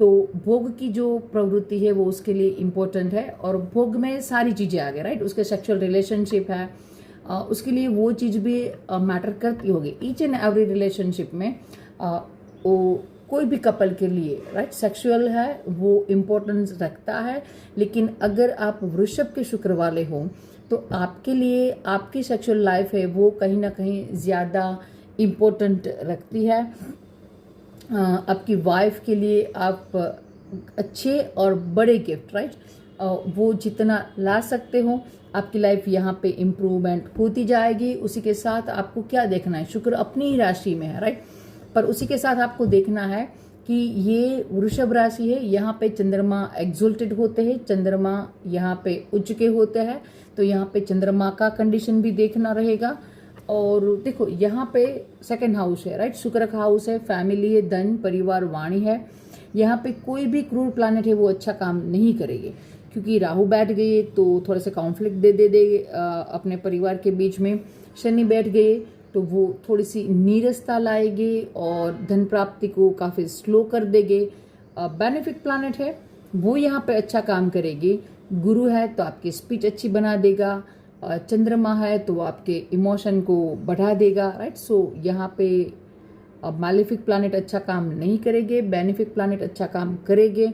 तो भोग की जो प्रवृत्ति है वो उसके लिए इम्पोर्टेंट है। और भोग में सारी चीज़ें आ गए, राइट। उसके सेक्सुअल रिलेशनशिप है, उसके लिए वो चीज़ भी मैटर करती होगी। ईच एंड एवरी रिलेशनशिप में वो कोई भी कपल के लिए, राइट, सेक्सुअल है वो इम्पोर्टेंस रखता है। लेकिन अगर आप वृषभ के शुक्र वाले हो तो आपके लिए आपकी सेक्सुअल लाइफ है वो कहीं ना कहीं ज़्यादा इम्पोर्टेंट रखती है। आपकी वाइफ के लिए आप अच्छे और बड़े गिफ्ट, राइट, वो जितना ला सकते हो आपकी लाइफ यहाँ पे इम्प्रूवमेंट होती जाएगी। उसी के साथ आपको क्या देखना है, शुक्र अपनी ही राशि में है, राइट, पर उसी के साथ आपको देखना है कि ये वृषभ राशि है, यहाँ पे चंद्रमा एक्सोल्टेड होते हैं, चंद्रमा यहाँ पे उच्च के होते हैं, तो यहाँ पे चंद्रमा का कंडीशन भी देखना रहेगा। और देखो यहाँ पे सेकंड हाउस है, राइट, शुक्र का हाउस है, फैमिली है, धन, परिवार, वाणी है। यहाँ पे कोई भी क्रूर प्लैनेट है वो अच्छा काम नहीं करेगी, क्योंकि राहु बैठ गए तो थोड़े से कॉन्फ्लिक्ट दे दे अपने परिवार के बीच में। शनि बैठ गए तो वो थोड़ी सी नीरसता लाएगी और धन प्राप्ति को काफ़ी स्लो कर देंगे। बेनिफिक प्लैनेट है वो यहाँ पे अच्छा काम करेगी। गुरु है तो आपकी स्पीच अच्छी बना देगा, चंद्रमा है तो आपके इमोशन को बढ़ा देगा, राइट। सो यहाँ पे मैलेफिक प्लैनेट अच्छा काम नहीं करेंगे, बेनिफिक प्लैनेट अच्छा काम करेंगे।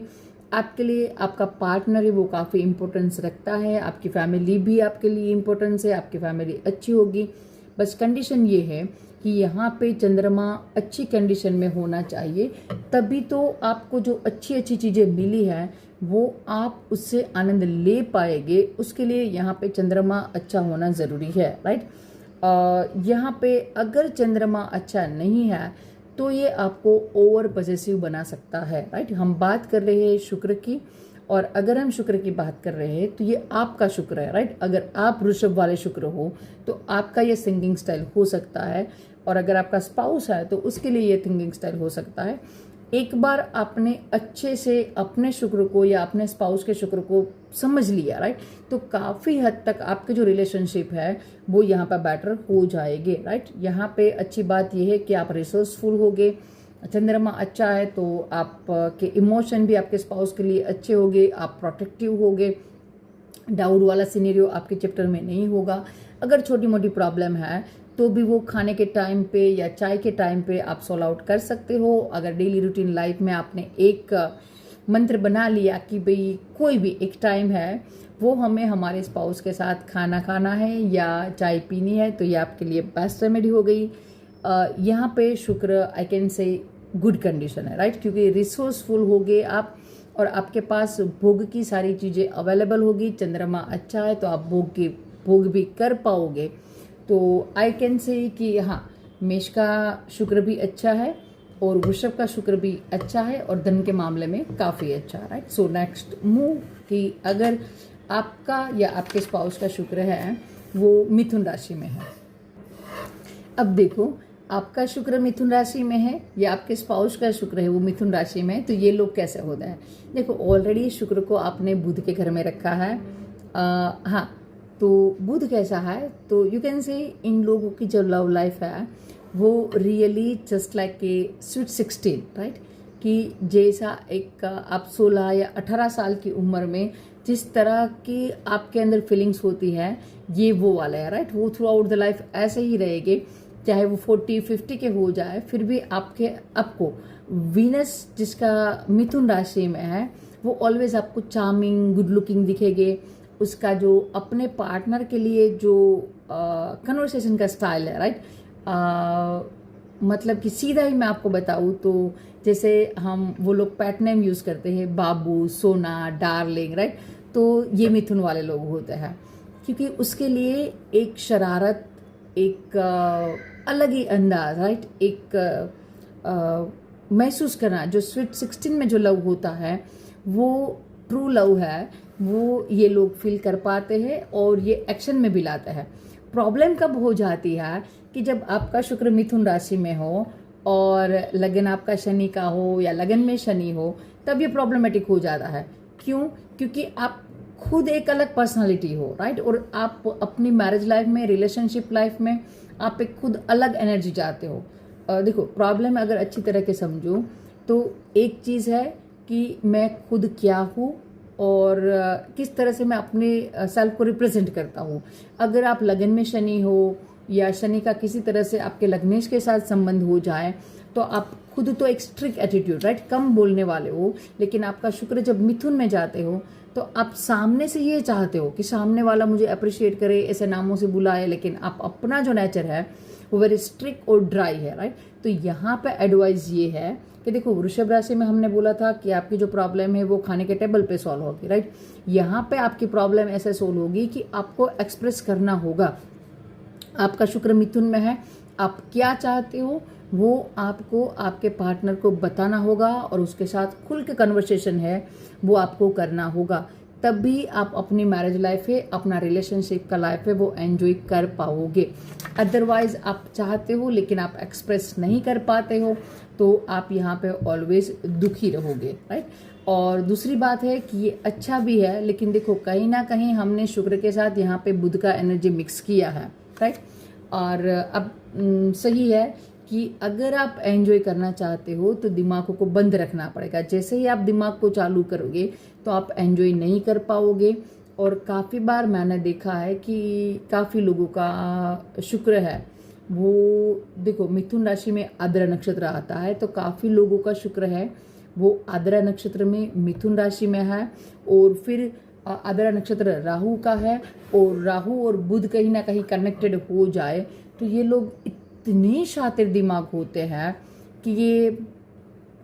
आपके लिए आपका पार्टनर है वो काफ़ी इंपॉर्टेंस रखता है, आपकी फैमिली भी आपके लिए इम्पोर्टेंस है, आपकी फैमिली अच्छी होगी। बस कंडीशन ये है कि यहाँ पे चंद्रमा अच्छी कंडीशन में होना चाहिए, तभी तो आपको जो अच्छी अच्छी चीज़ें मिली है वो आप उससे आनंद ले पाएंगे। उसके लिए यहाँ पे चंद्रमा अच्छा होना ज़रूरी है, राइट। यहाँ पे अगर चंद्रमा अच्छा नहीं है तो ये आपको ओवर पॉसेसिव बना सकता है, राइट। हम बात कर रहे हैं शुक्र की, और अगर हम शुक्र की बात कर रहे हैं तो ये आपका शुक्र है, राइट। अगर आप वृषभ वाले शुक्र हो तो आपका ये थिंकिंग स्टाइल हो सकता है, और अगर आपका स्पाउस है तो उसके लिए ये थिंकिंग स्टाइल हो सकता है। एक बार आपने अच्छे से अपने शुक्र को या अपने स्पाउस के शुक्र को समझ लिया, राइट, तो काफ़ी हद तक आपके जो रिलेशनशिप है वो यहाँ पर बेटर हो जाएंगे, राइट। यहाँ पे अच्छी बात यह है कि आप रिसोर्सफुल होगे, चंद्रमा अच्छा है तो आपके इमोशन भी आपके स्पाउस के लिए अच्छे होंगे, आप प्रोटेक्टिव होगे, डाउट वाला सिनेरियो आपके चैप्टर में नहीं होगा। अगर छोटी मोटी प्रॉब्लम है तो भी वो खाने के टाइम पे या चाय के टाइम पे आप सॉल्व आउट कर सकते हो। अगर डेली रूटीन लाइफ में आपने एक मंत्र बना लिया कि भाई कोई भी एक टाइम है वो हमें हमारे स्पाउस के साथ खाना खाना है या चाय पीनी है, तो ये आपके लिए बेस्ट रेमेडी हो गई। यहाँ पे शुक्र I can say good condition है, राइट, क्योंकि रिसोर्सफुल होगे आप और आपके पास भोग की सारी चीज़ें अवेलेबल होगी। चंद्रमा अच्छा है तो आप भोग भी कर पाओगे। तो आई कैन से कि हाँ, मेष का शुक्र भी अच्छा है और वृषभ का शुक्र भी अच्छा है और धन के मामले में काफ़ी अच्छा है, राइट। सो नेक्स्ट मूव कि अगर आपका या आपके स्पाउस का शुक्र है वो मिथुन राशि में है। अब देखो, आपका शुक्र मिथुन राशि में है या आपके स्पाउस का शुक्र है वो मिथुन राशि में है, तो ये लोग कैसे होते हैं। देखो, ऑलरेडी शुक्र को आपने बुध के घर में रखा है। हाँ, तो बुध कैसा है, तो यू कैन से इन लोगों की जो लव लाइफ है वो really just like a sweet 16, right, कि जैसा एक आप 16 या 18 साल की उम्र में जिस तरह की आपके अंदर फीलिंग्स होती है ये वो वाला है, राइट। वो थ्रू आउट द लाइफ ऐसे ही रहेंगे, चाहे वो 40-50 के हो जाए, फिर भी आपको वीनस जिसका मिथुन राशि में है वो ऑलवेज आपको चार्मिंग, गुड लुकिंग दिखेंगे। उसका जो अपने पार्टनर के लिए जो कन्वर्सेशन का स्टाइल है, राइट, मतलब कि सीधा ही मैं आपको बताऊँ तो जैसे हम वो लोग पैट नेम यूज़ करते हैं, बाबू, सोना, डार्लिंग, राइट, तो ये मिथुन वाले लोग होते हैं, क्योंकि उसके लिए एक शरारत, एक अलग ही अंदाज, राइट, एक महसूस करना, जो स्वीट 16 में जो लव होता है वो ट्रू लव है, वो ये लोग फील कर पाते हैं और ये एक्शन में भी लाते हैं। प्रॉब्लम कब हो जाती है कि जब आपका शुक्र मिथुन राशि में हो और लगन आपका शनि का हो या लगन में शनि हो, तब ये प्रॉब्लमेटिक हो जाता है। क्यों? क्योंकि आप खुद एक अलग पर्सनालिटी हो, राइट, और आप अपनी मैरिज लाइफ में, रिलेशनशिप लाइफ में आप एक खुद अलग एनर्जी चाहते हो। देखो, प्रॉब्लम अगर अच्छी तरह के समझो तो एक चीज़ है कि मैं खुद क्या हूँ और किस तरह से मैं अपने सेल्फ को रिप्रेजेंट करता हूँ। अगर आप लगन में शनि हो या शनि का किसी तरह से आपके लग्नेश के साथ संबंध हो जाए तो आप खुद तो एक स्ट्रिक्ट एटीट्यूड, राइट, कम बोलने वाले हो, लेकिन आपका शुक्र जब मिथुन में जाते हो तो आप सामने से ये चाहते हो कि सामने वाला मुझे अप्रिशिएट करे, ऐसे नामों से बुलाए, लेकिन आप अपना जो नेचर है वो वेरी स्ट्रिक्ट और ड्राई है, राइट। तो यहाँ पे एडवाइस ये है कि देखो, वृषभ राशि में हमने बोला था कि आपकी जो प्रॉब्लम है वो खाने के टेबल पे सॉल्व होगी, राइट। यहाँ पे आपकी प्रॉब्लम ऐसे सॉल्व होगी कि आपको एक्सप्रेस करना होगा। आपका शुक्र मिथुन में है, आप क्या चाहते हो वो आपको आपके पार्टनर को बताना होगा और उसके साथ खुल के कन्वर्सेशन है वो आपको करना होगा, तब भी आप अपनी मैरिज लाइफ है, अपना रिलेशनशिप का लाइफ है वो एंजॉय कर पाओगे। अदरवाइज आप चाहते हो लेकिन आप एक्सप्रेस नहीं कर पाते हो तो आप यहाँ पे ऑलवेज दुखी रहोगे, राइट। और दूसरी बात है कि ये अच्छा भी है, लेकिन देखो कहीं ना कहीं हमने शुक्र के साथ यहाँ पे बुध का एनर्जी मिक्स किया है, राइट। और अब सही है कि अगर आप एंजॉय करना चाहते हो तो दिमाग को बंद रखना पड़ेगा। जैसे ही आप दिमाग को चालू करोगे तो आप एंजॉय नहीं कर पाओगे। और काफ़ी बार मैंने देखा है कि काफ़ी लोगों का शुक्र है वो, देखो, मिथुन राशि में आद्रा नक्षत्र आता है, तो काफ़ी लोगों का शुक्र है वो आद्रा नक्षत्र में मिथुन राशि में है। और फिर आद्रा नक्षत्र राहु का है और राहु और बुध कहीं ना कहीं कनेक्टेड हो जाए तो ये लोग इतने शातिर दिमाग होते हैं कि ये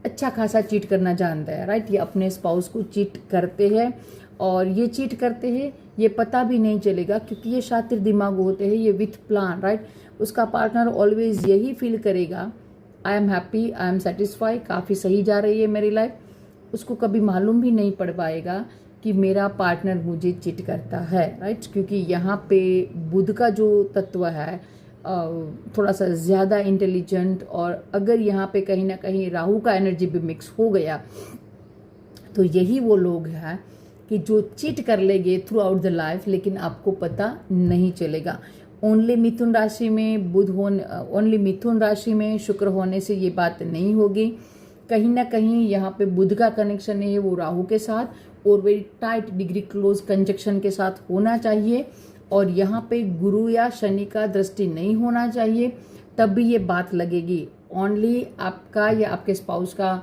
अच्छा खासा चीट करना जानते हैं, राइट। ये अपने स्पाउस को चीट करते हैं और ये चीट करते हैं ये पता भी नहीं चलेगा, क्योंकि ये शातिर दिमाग होते हैं, ये विथ प्लान, राइट। उसका पार्टनर ऑलवेज यही फील करेगा, I am happy, I am satisfy, काफ़ी सही जा रही है मेरी लाइफ। उसको कभी मालूम भी नहीं पड़ पाएगा कि मेरा पार्टनर मुझे चीट करता है, राइट। क्योंकि यहाँ पे बुध का जो तत्व है थोड़ा सा ज़्यादा इंटेलिजेंट, और अगर यहाँ पे कहीं ना कहीं राहु का एनर्जी भी मिक्स हो गया तो यही वो लोग हैं कि जो चीट कर लेंगे थ्रू आउट द लाइफ, लेकिन आपको पता नहीं चलेगा। ओनली मिथुन राशि में ओनली मिथुन राशि में शुक्र होने से ये बात नहीं होगी। कहीं ना कहीं यहाँ पे बुध का कनेक्शन है वो राहु के साथ, और very tight degree close conjunction के साथ होना चाहिए, और यहाँ पे गुरु या शनि का दृष्टि नहीं होना चाहिए, तब भी ये बात लगेगी। ओनली आपका या आपके स्पाउस का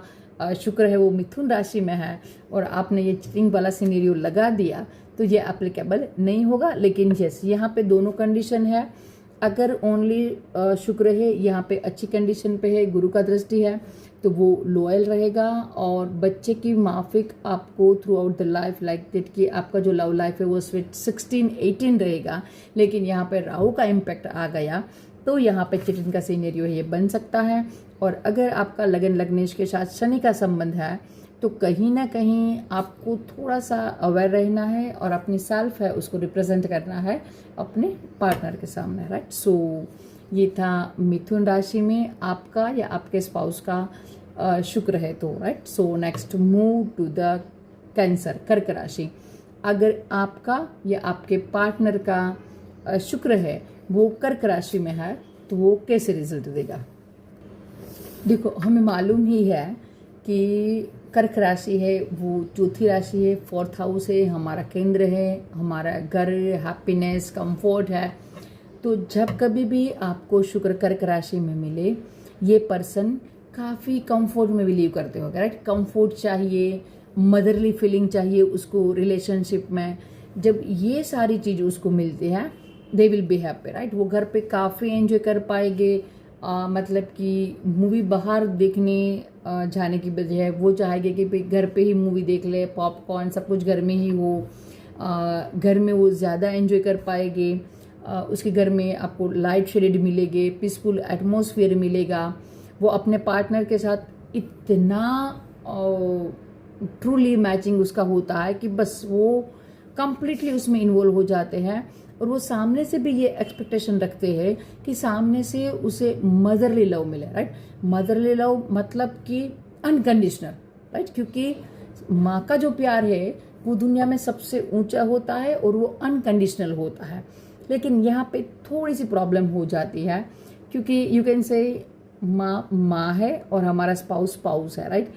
शुक्र है वो मिथुन राशि में है और आपने ये चीटिंग वाला सिनेरियो लगा दिया तो ये एप्लीकेबल नहीं होगा। लेकिन यस, यहाँ पे दोनों कंडीशन है। अगर ओनली शुक्र है यहाँ पे अच्छी कंडीशन पे है, गुरु का दृष्टि है, तो वो लॉयल रहेगा और बच्चे की माफिक आपको through out the life like that कि आपका जो लव लाइफ है वो स्वीट 16-18 रहेगा। लेकिन यहाँ पे राहु का इम्पैक्ट आ गया तो यहाँ पे चिटिंग का सीनेरियो ये बन सकता है। और अगर आपका लगन लग्नेश के साथ शनि का संबंध है तो कहीं ना कहीं आपको थोड़ा सा अवेयर रहना है और अपनी सेल्फ है उसको रिप्रेजेंट करना है अपने पार्टनर के सामने, राइट। सो ये था मिथुन राशि में आपका या आपके स्पाउस का शुक्र है तो, right. So next move to the Cancer, कर्क राशि। अगर आपका या आपके पार्टनर का शुक्र है वो कर्क राशि में है तो वो कैसे रिजल्ट देगा। देखो, हमें मालूम ही है कि कर्क राशि है वो चौथी राशि है, 4th हाउस है, हमारा केंद्र है, हमारा घर, हैप्पीनेस, कंफर्ट है। तो जब कभी भी आपको शुक्र कर्क राशि में मिले, ये पर्सन काफ़ी कंफर्ट में बिलीव करते हो, राइट। कंफर्ट चाहिए, मदरली फीलिंग चाहिए उसको रिलेशनशिप में। जब ये सारी चीज़ उसको मिलती है they will be happy, right. वो घर पे काफ़ी एंजॉय कर पाएंगे। मतलब कि मूवी बाहर देखने जाने की बजाय वो चाहेंगे कि भाई घर पे ही मूवी देख ले, पॉपकॉर्न सब कुछ घर में ही हो। घर में वो ज़्यादा एंजॉय कर पाएंगे। उसके घर में आपको लाइट शेडेड मिलेंगे, पीसफुल एटमॉस्फेयर मिलेगा। वो अपने पार्टनर के साथ इतना ट्रूली मैचिंग उसका होता है कि बस वो कंप्लीटली उसमें इन्वॉल्व हो जाते हैं। और वो सामने से भी ये एक्सपेक्टेशन रखते हैं कि सामने से उसे मदरली लव मिले, राइट। मदरली लव मतलब कि अनकंडीशनल, राइट। क्योंकि माँ का जो प्यार है वो दुनिया में सबसे ऊंचा होता है और वो अनकंडीशनल होता है। लेकिन यहाँ पे थोड़ी सी प्रॉब्लम हो जाती है क्योंकि यू कैन से माँ है और हमारा स्पाउस है, राइट।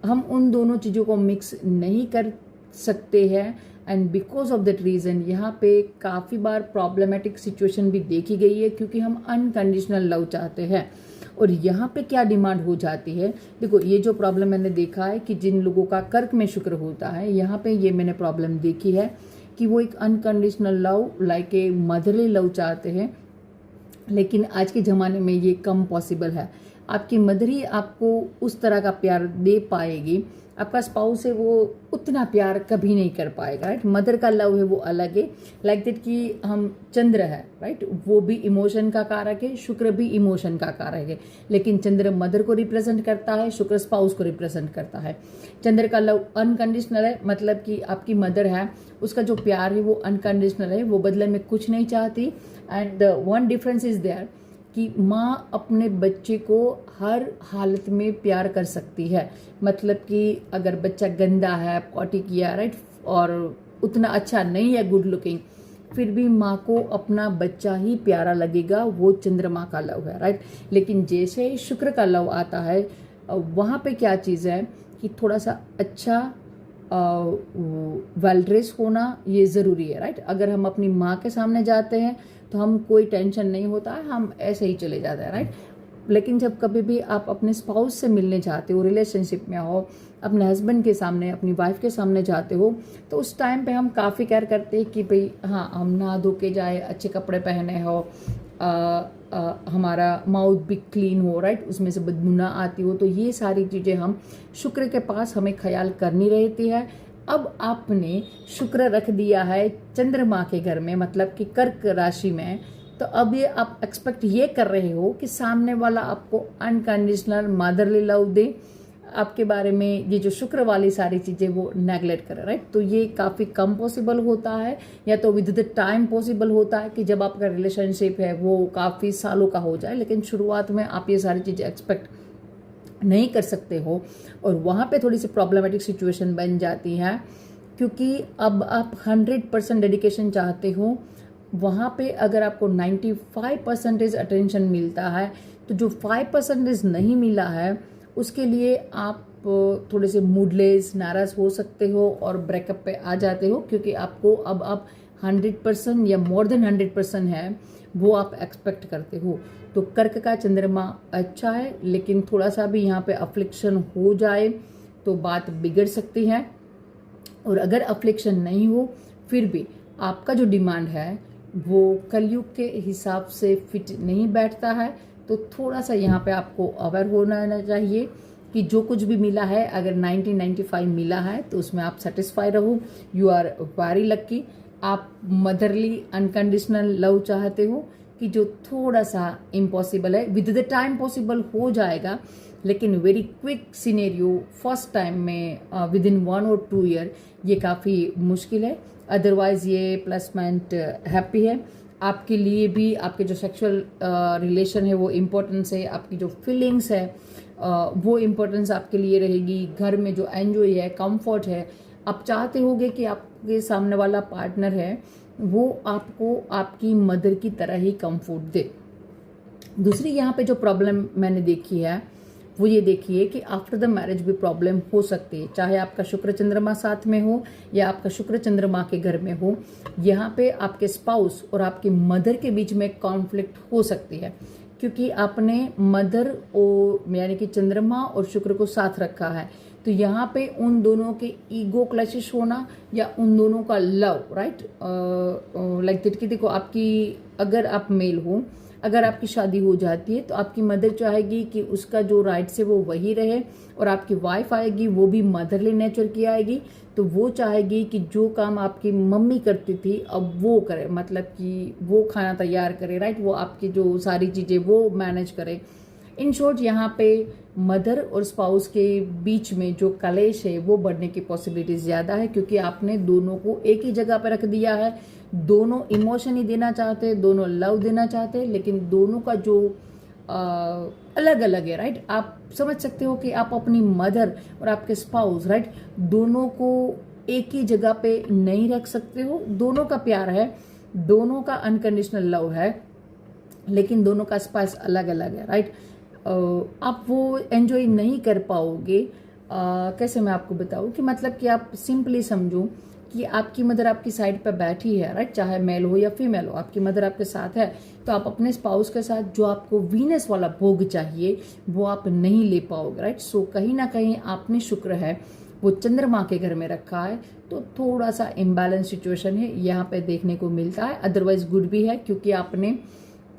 हम उन दोनों चीज़ों को मिक्स नहीं कर सकते हैं and because of that reason यहाँ पे काफ़ी बार प्रॉब्लमेटिक सिचुएशन भी देखी गई है क्योंकि हम अनकंडीशनल लव चाहते हैं। और यहाँ पे क्या डिमांड हो जाती है, देखो ये जो प्रॉब्लम मैंने देखा है कि जिन लोगों का कर्क में शुक्र होता है, यहाँ पे ये मैंने प्रॉब्लम देखी है कि वो एक unconditional love like a motherly love चाहते हैं। लेकिन आज के ज़माने में ये कम पॉसिबल है। आपकी मदर ही आपको उस तरह का प्यार दे पाएगी, आपका स्पाउस है वो उतना प्यार कभी नहीं कर पाएगा, राइट। मदर का लव है वो अलग है, लाइक दैट कि हम चंद्र है, राइट, वो भी इमोशन का कारक है, शुक्र भी इमोशन का कारक है। लेकिन चंद्र मदर को रिप्रेजेंट करता है, शुक्र स्पाउस को रिप्रेजेंट करता है। चंद्र का लव अनकंडीशनल है, मतलब कि आपकी मदर है उसका जो प्यार है वो अनकंडीशनल है, वो बदले में कुछ नहीं चाहती। And one difference is there कि माँ अपने बच्चे को हर हालत में प्यार कर सकती है। मतलब कि अगर बच्चा गंदा है, पॉटी किया, राइट, और उतना अच्छा नहीं है गुड लुकिंग, फिर भी माँ को अपना बच्चा ही प्यारा लगेगा, वो चंद्रमा का लव है, राइट। लेकिन जैसे ही शुक्र का लव आता है वहाँ पे क्या चीज़ है कि थोड़ा सा अच्छा वेल ड्रेस होना ये ज़रूरी है, राइट। अगर हम अपनी माँ के सामने जाते हैं तो हम कोई टेंशन नहीं होता है, हम ऐसे ही चले जाते हैं, राइट। लेकिन जब कभी भी आप अपने स्पाउस से मिलने जाते हो, रिलेशनशिप में हो, अपने हस्बैंड के सामने, अपनी वाइफ के सामने जाते हो, तो उस टाइम पे हम काफ़ी केयर करते हैं कि भाई हाँ हम नहा धो के जाए, अच्छे कपड़े पहने हो, हमारा माउथ भी क्लीन हो, राइट, उसमें से बदबू ना आती हो। तो ये सारी चीज़ें हम शुक्र के पास हमें ख्याल करनी रहती है। अब आपने शुक्र रख दिया है चंद्रमा के घर में, मतलब कि कर्क राशि में, तो अब ये आप एक्सपेक्ट ये कर रहे हो कि सामने वाला आपको अनकंडीशनल मदरली लव दे, आपके बारे में ये जो शुक्र वाली सारी चीज़ें वो नेगलेक्ट करे, राइट। तो ये काफ़ी कम पॉसिबल होता है, या तो विद द टाइम पॉसिबल होता है कि जब आपका रिलेशनशिप है वो काफ़ी सालों का हो जाए, लेकिन शुरुआत में आप ये सारी चीज़ें एक्सपेक्ट नहीं कर सकते हो, और वहाँ पे थोड़ी सी प्रॉब्लमेटिक सिचुएशन बन जाती है, क्योंकि अब आप 100% डेडिकेशन चाहते हो। वहाँ पे अगर आपको 95% अटेंशन मिलता है, तो जो 5% नहीं मिला है उसके लिए आप थोड़े से मूडलेस, नाराज़ हो सकते हो और ब्रेकअप पे आ जाते हो, क्योंकि आपको अब आप 100% या मोर देन 100% है वो आप एक्सपेक्ट करते हो। तो कर्क का चंद्रमा अच्छा है, लेकिन थोड़ा सा भी यहाँ पे अफ्लिक्शन हो जाए तो बात बिगड़ सकती है, और अगर अफ्लिक्शन नहीं हो फिर भी आपका जो डिमांड है वो कलयुग के हिसाब से फिट नहीं बैठता है, तो थोड़ा सा यहाँ पे आपको अवेयर होना चाहिए कि जो कुछ भी मिला है, अगर 1995 मिला है तो उसमें आप सेटिस्फाई रहो। You are very lucky. आप मदरली अनकंडीशनल लव चाहते हो कि जो थोड़ा सा इम्पॉसिबल है, विद द टाइम पॉसिबल हो जाएगा, लेकिन very quick scenario first time में विद इन 1 और 2 ईयर ये काफ़ी मुश्किल है। अदरवाइज ये प्लेसमेंट हैप्पी है। आपके लिए भी आपके जो सेक्सुअल रिलेशन है वो इम्पोर्टेंस है, आपकी जो फीलिंग्स है वो इम्पोर्टेंस आपके लिए रहेगी। घर में जो एंजॉय है, कंफर्ट है, आप चाहते होगे कि आपके सामने वाला पार्टनर है वो आपको आपकी मदर की तरह ही कंफर्ट दे। दूसरी यहाँ पे जो प्रॉब्लम मैंने देखी है वो ये देखिए कि आफ्टर द मैरिज भी प्रॉब्लम हो सकती है, चाहे आपका शुक्र चंद्रमा साथ में हो या आपका शुक्र चंद्रमा के घर में हो। यहाँ पे आपके स्पाउस और आपकी मदर के बीच में कॉन्फ्लिक्ट हो सकती है, क्योंकि आपने मदर और यानी कि चंद्रमा और शुक्र को साथ रखा है। तो यहाँ पे उन दोनों के ईगो क्लैशेस होना या उन दोनों का लव, राइट, लाइक कि देखो, आपकी अगर आप मेल हो, अगर आपकी शादी हो जाती है तो आपकी मदर चाहेगी कि उसका जो राइट्स है वो वही रहे, और आपकी वाइफ आएगी वो भी मदरली नेचर की आएगी, तो वो चाहेगी कि जो काम आपकी मम्मी करती थी अब वो करे, मतलब कि वो खाना तैयार करे, राइट, वो आपकी जो सारी चीज़ें वो मैनेज करे। इन शॉर्ट यहाँ पे मदर और स्पाउस के बीच में जो कलेश है वो बढ़ने की पॉसिबिलिटी ज़्यादा है, क्योंकि आपने दोनों को एक ही जगह पर रख दिया है। दोनों इमोशन ही देना चाहते हैं, दोनों लव देना चाहते हैं, लेकिन दोनों का जो अलग अलग है, राइट। आप समझ सकते हो कि आप अपनी मदर और आपके स्पाउस, राइट, दोनों को एक ही जगह पे नहीं रख सकते हो। दोनों का प्यार है, दोनों का अनकंडीशनल लव है, लेकिन दोनों का स्पाइस अलग अलग है, राइट। आप वो एंजॉय नहीं कर पाओगे। कैसे मैं आपको बताऊँ कि मतलब कि आप सिंपली समझो कि आपकी मदर आपकी साइड पर बैठी है, राइट, चाहे मेल हो या फीमेल हो, आपकी मदर आपके साथ है, तो आप अपने स्पाउस के साथ जो आपको वीनस वाला भोग चाहिए वो आप नहीं ले पाओगे, राइट। सो कहीं ना कहीं आपने शुक्र है वो चंद्रमा के घर में रखा है, तो थोड़ा सा इम्बैलेंस सिचुएशन है यहाँ पे देखने को मिलता है। अदरवाइज गुड भी है, क्योंकि आपने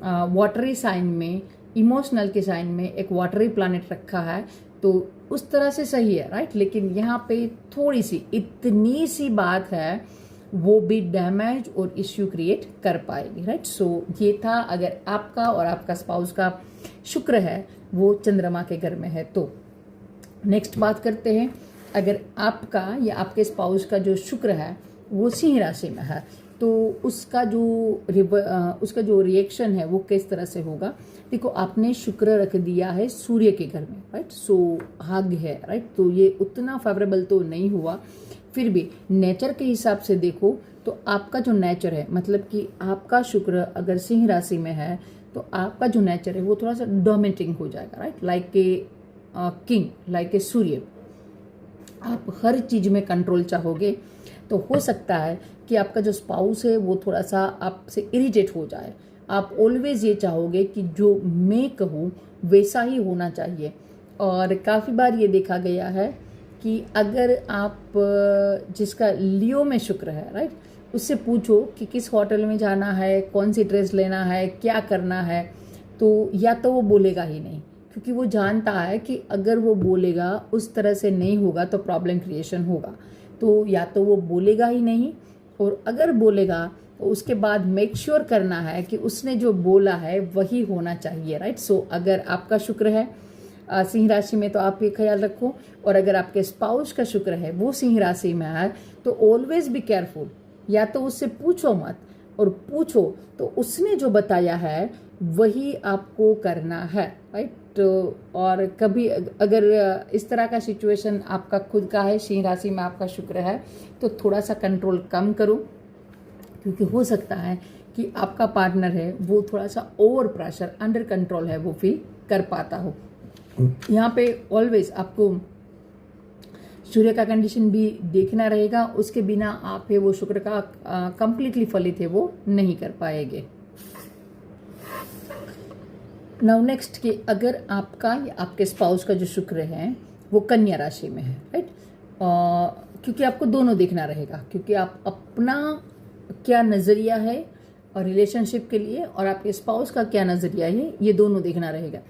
वाटरी साइन में, इमोशनल के साइन में एक वाटरी प्लैनेट रखा है, तो उस तरह से सही है, राइट। लेकिन यहाँ पे थोड़ी सी इतनी सी बात है वो भी डैमेज और इश्यू क्रिएट कर पाएगी, राइट। सो ये था अगर आपका और आपका स्पाउस का शुक्र है वो चंद्रमा के घर में है। तो नेक्स्ट बात करते हैं, अगर आपका या आपके स्पाउस का जो शुक्र है वो सिंह राशि में है, तो उसका जो रिएक्शन है वो किस तरह से होगा। देखो, आपने शुक्र रख दिया है सूर्य के घर में, राइट, सो भाग्य है, राइट, तो ये उतना फेवरेबल तो नहीं हुआ। फिर भी नेचर के हिसाब से देखो तो आपका जो नेचर है, मतलब कि आपका शुक्र अगर सिंह राशि में है तो आपका जो नेचर है वो थोड़ा सा डोमिनेटिंग हो जाएगा, right, like a king, like a Surya. आप हर चीज में कंट्रोल चाहोगे, तो हो सकता है कि आपका जो स्पाउस है वो थोड़ा सा आपसे इरिटेट हो जाए। आप ऑलवेज ये चाहोगे कि जो मैं कहूँ वैसा ही होना चाहिए। और काफ़ी बार ये देखा गया है कि अगर आप जिसका लियो में शुक्र है, राइट, उससे पूछो कि किस होटल में जाना है, कौन सी ड्रेस लेना है, क्या करना है, तो या तो वो बोलेगा ही नहीं, क्योंकि वो जानता है कि अगर वो बोलेगा उस तरह से नहीं होगा तो प्रॉब्लम क्रिएशन होगा। तो या तो वो बोलेगा ही नहीं, और अगर बोलेगा तो उसके बाद मेक श्योर करना है कि उसने जो बोला है वही होना चाहिए, राइट। सो अगर आपका शुक्र है सिंह राशि में तो आप ये ख्याल रखो। और अगर आपके स्पाउस का शुक्र है वो सिंह राशि में है तो ऑलवेज बी केयरफुल, या तो उससे पूछो मत, और पूछो तो उसने जो बताया है वही आपको करना है, राइट। और कभी अगर इस तरह का सिचुएशन आपका खुद का है, सिंह राशि में आपका शुक्र है, तो थोड़ा सा कंट्रोल कम करो, क्योंकि हो सकता है कि आपका पार्टनर है वो थोड़ा सा ओवर प्रेशर, अंडर कंट्रोल है, वो फील कर पाता हो। यहाँ पे ऑलवेज आपको सूर्य का कंडीशन भी देखना रहेगा, उसके बिना आप है वो शुक्र का कंप्लीटली फलित है वो नहीं कर पाएंगे। नाउ नेक्स्ट कि अगर आपका या आपके स्पाउस का जो शुक्र है वो कन्या राशि में है, राइट, क्योंकि आपको दोनों देखना रहेगा, क्योंकि आप अपना क्या नज़रिया है और रिलेशनशिप के लिए और आपके स्पाउस का क्या नज़रिया है, ये दोनों देखना रहेगा।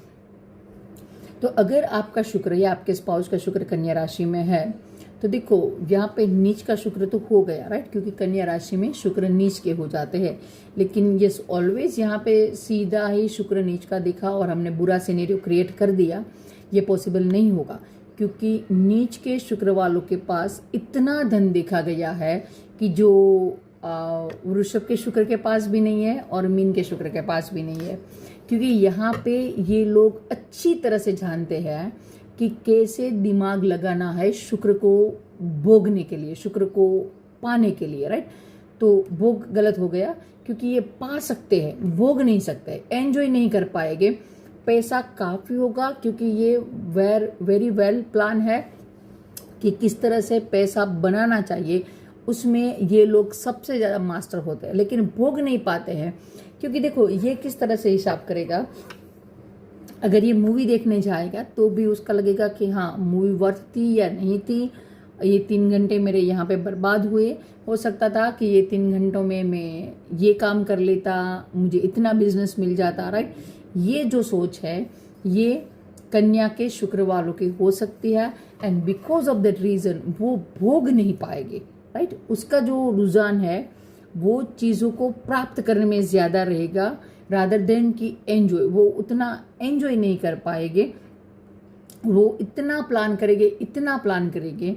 तो अगर आपका शुक्र या आपके स्पाउस का शुक्र कन्या राशि में है तो देखो यहाँ पे नीच का शुक्र तो हो गया, राइट, क्योंकि कन्या राशि में शुक्र नीच के हो जाते हैं। लेकिन यस ऑलवेज यहाँ पे सीधा ही शुक्र नीच का दिखा और हमने बुरा सिनेरियो क्रिएट कर दिया, ये पॉसिबल नहीं होगा, क्योंकि नीच के शुक्र वालों के पास इतना धन देखा गया है कि जो वृषभ के शुक्र के पास भी नहीं है और मीन के शुक्र के पास भी नहीं है, क्योंकि यहाँ पे ये लोग अच्छी तरह से जानते हैं कि कैसे दिमाग लगाना है शुक्र को भोगने के लिए, शुक्र को पाने के लिए, राइट। तो भोग गलत हो गया, क्योंकि ये पा सकते हैं, भोग नहीं सकते, एंजॉय नहीं कर पाएंगे। पैसा काफ़ी होगा, क्योंकि ये वेरी वेल प्लान है कि किस तरह से पैसा बनाना चाहिए, उसमें ये लोग सबसे ज़्यादा मास्टर होते हैं, लेकिन भोग नहीं पाते हैं। क्योंकि देखो ये किस तरह से हिसाब करेगा, अगर ये मूवी देखने जाएगा तो भी उसका लगेगा कि हाँ मूवी वर्थ थी या नहीं थी, ये 3 घंटे मेरे यहाँ पे बर्बाद हुए, हो सकता था कि ये 3 घंटों में मैं ये काम कर लेता, मुझे इतना बिजनेस मिल जाता, राइट। ये जो सोच है ये कन्या के शुक्र वालों की हो सकती है, and because of that reason वो भोग नहीं पाएंगे, राइट। उसका जो रुझान है वो चीज़ों को प्राप्त करने में ज़्यादा रहेगा रादर देन कि एंजॉय, वो उतना एंजॉय नहीं कर पाएंगे। वो इतना प्लान करेंगे